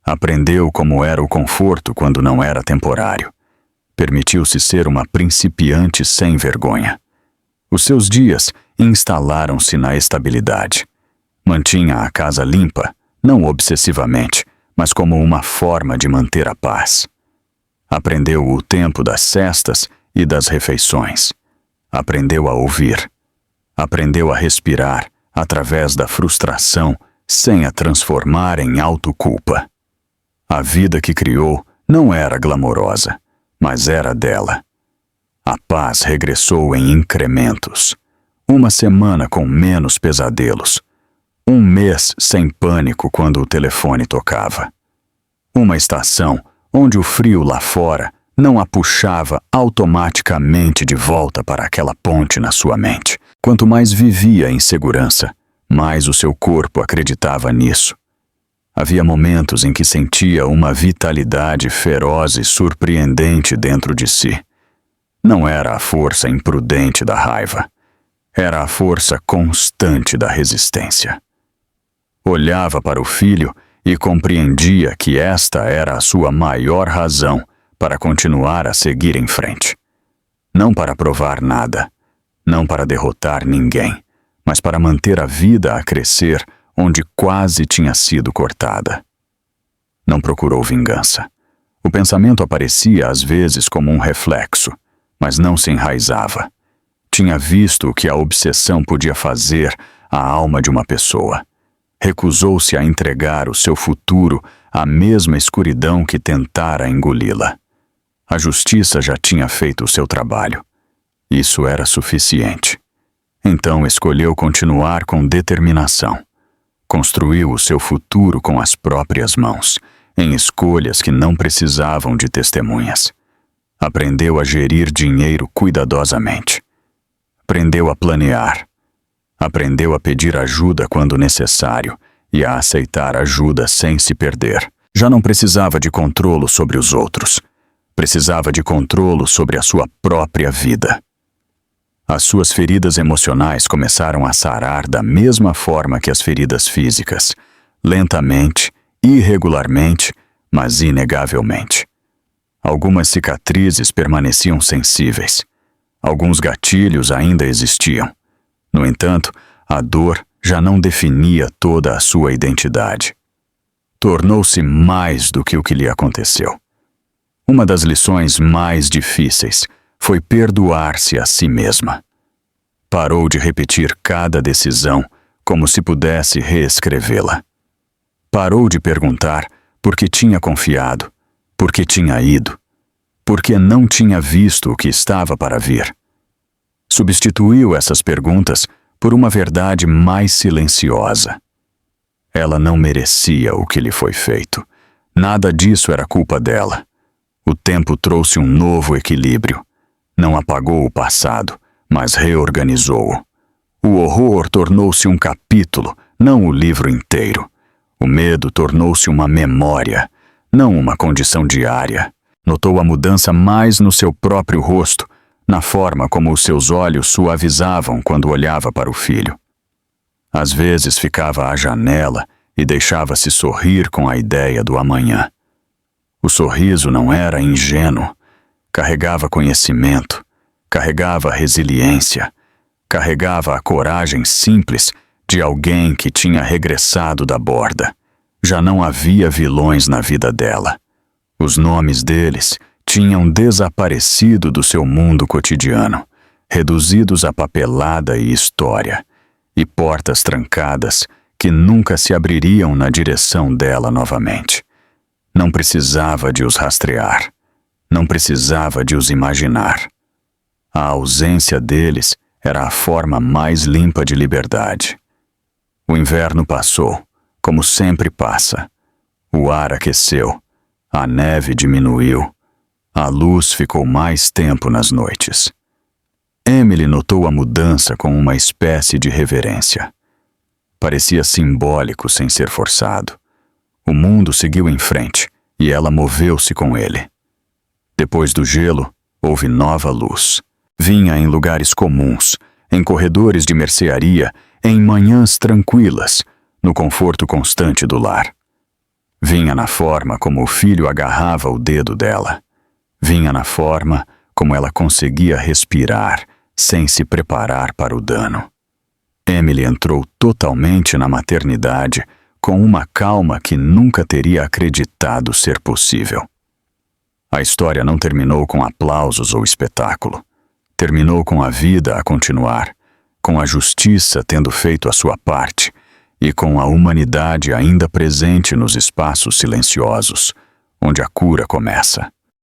Aprendeu como era o conforto quando não era temporário. Permitiu-se ser uma principiante sem vergonha. Os seus dias instalaram-se na estabilidade. Mantinha a casa limpa, não obsessivamente, mas como uma forma de manter a paz. Aprendeu o tempo das cestas e das refeições. Aprendeu a ouvir. Aprendeu a respirar através da frustração sem a transformar em autoculpa. A vida que criou não era glamourosa, mas era dela. A paz regressou em incrementos. Uma semana com menos pesadelos. Um mês sem pânico quando o telefone tocava. Uma estação onde o frio lá fora não a puxava automaticamente de volta para aquela ponte na sua mente. Quanto mais vivia em segurança, mais o seu corpo acreditava nisso. Havia momentos em que sentia uma vitalidade feroz e surpreendente dentro de si. Não era a força imprudente da raiva. Era a força constante da resistência. Olhava para o filho e compreendia que esta era a sua maior razão para continuar a seguir em frente. Não para provar nada, não para derrotar ninguém, mas para manter a vida a crescer onde quase tinha sido cortada. Não procurou vingança. O pensamento aparecia às vezes como um reflexo, mas não se enraizava. Tinha visto o que a obsessão podia fazer à alma de uma pessoa. Recusou-se a entregar o seu futuro à mesma escuridão que tentara engoli-la. A justiça já tinha feito o seu trabalho. Isso era suficiente. Então escolheu continuar com determinação. Construiu o seu futuro com as próprias mãos, em escolhas que não precisavam de testemunhas. Aprendeu a gerir dinheiro cuidadosamente. Aprendeu a planear. Aprendeu a pedir ajuda quando necessário e a aceitar ajuda sem se perder. Já não precisava de controle sobre os outros. Precisava de controle sobre a sua própria vida. As suas feridas emocionais começaram a sarar da mesma forma que as feridas físicas, lentamente, irregularmente, mas inegavelmente. Algumas cicatrizes permaneciam sensíveis. Alguns gatilhos ainda existiam. No entanto, a dor já não definia toda a sua identidade. Tornou-se mais do que o que lhe aconteceu. Uma das lições mais difíceis foi perdoar-se a si mesma. Parou de repetir cada decisão como se pudesse reescrevê-la. Parou de perguntar por que tinha confiado, por que tinha ido, por que não tinha visto o que estava para vir. Substituiu essas perguntas por uma verdade mais silenciosa. Ela não merecia o que lhe foi feito. Nada disso era culpa dela. O tempo trouxe um novo equilíbrio. Não apagou o passado, mas reorganizou-o. O horror tornou-se um capítulo, não o livro inteiro. O medo tornou-se uma memória, não uma condição diária. Notou a mudança mais no seu próprio rosto, na forma como os seus olhos suavizavam quando olhava para o filho. Às vezes ficava à janela e deixava-se sorrir com a ideia do amanhã. O sorriso não era ingênuo, carregava conhecimento, carregava resiliência, carregava a coragem simples de alguém que tinha regressado da borda. Já não havia vilões na vida dela. Os nomes deles tinham desaparecido do seu mundo cotidiano, reduzidos a papelada e história, e portas trancadas que nunca se abririam na direção dela novamente. Não precisava de os rastrear. Não precisava de os imaginar. A ausência deles era a forma mais limpa de liberdade. O inverno passou, como sempre passa. O ar aqueceu, a neve diminuiu, a luz ficou mais tempo nas noites. Emily notou a mudança com uma espécie de reverência. Parecia simbólico sem ser forçado. O mundo seguiu em frente e ela moveu-se com ele. Depois do gelo, houve nova luz. Vinha em lugares comuns, em corredores de mercearia, em manhãs tranquilas, no conforto constante do lar. Vinha na forma como o filho agarrava o dedo dela. Vinha na forma como ela conseguia respirar sem se preparar para o dano. Emily entrou totalmente na maternidade com uma calma que nunca teria acreditado ser possível. A história não terminou com aplausos ou espetáculo. Terminou com a vida a continuar, com a justiça tendo feito a sua parte e com a humanidade ainda presente nos espaços silenciosos, onde a cura começa.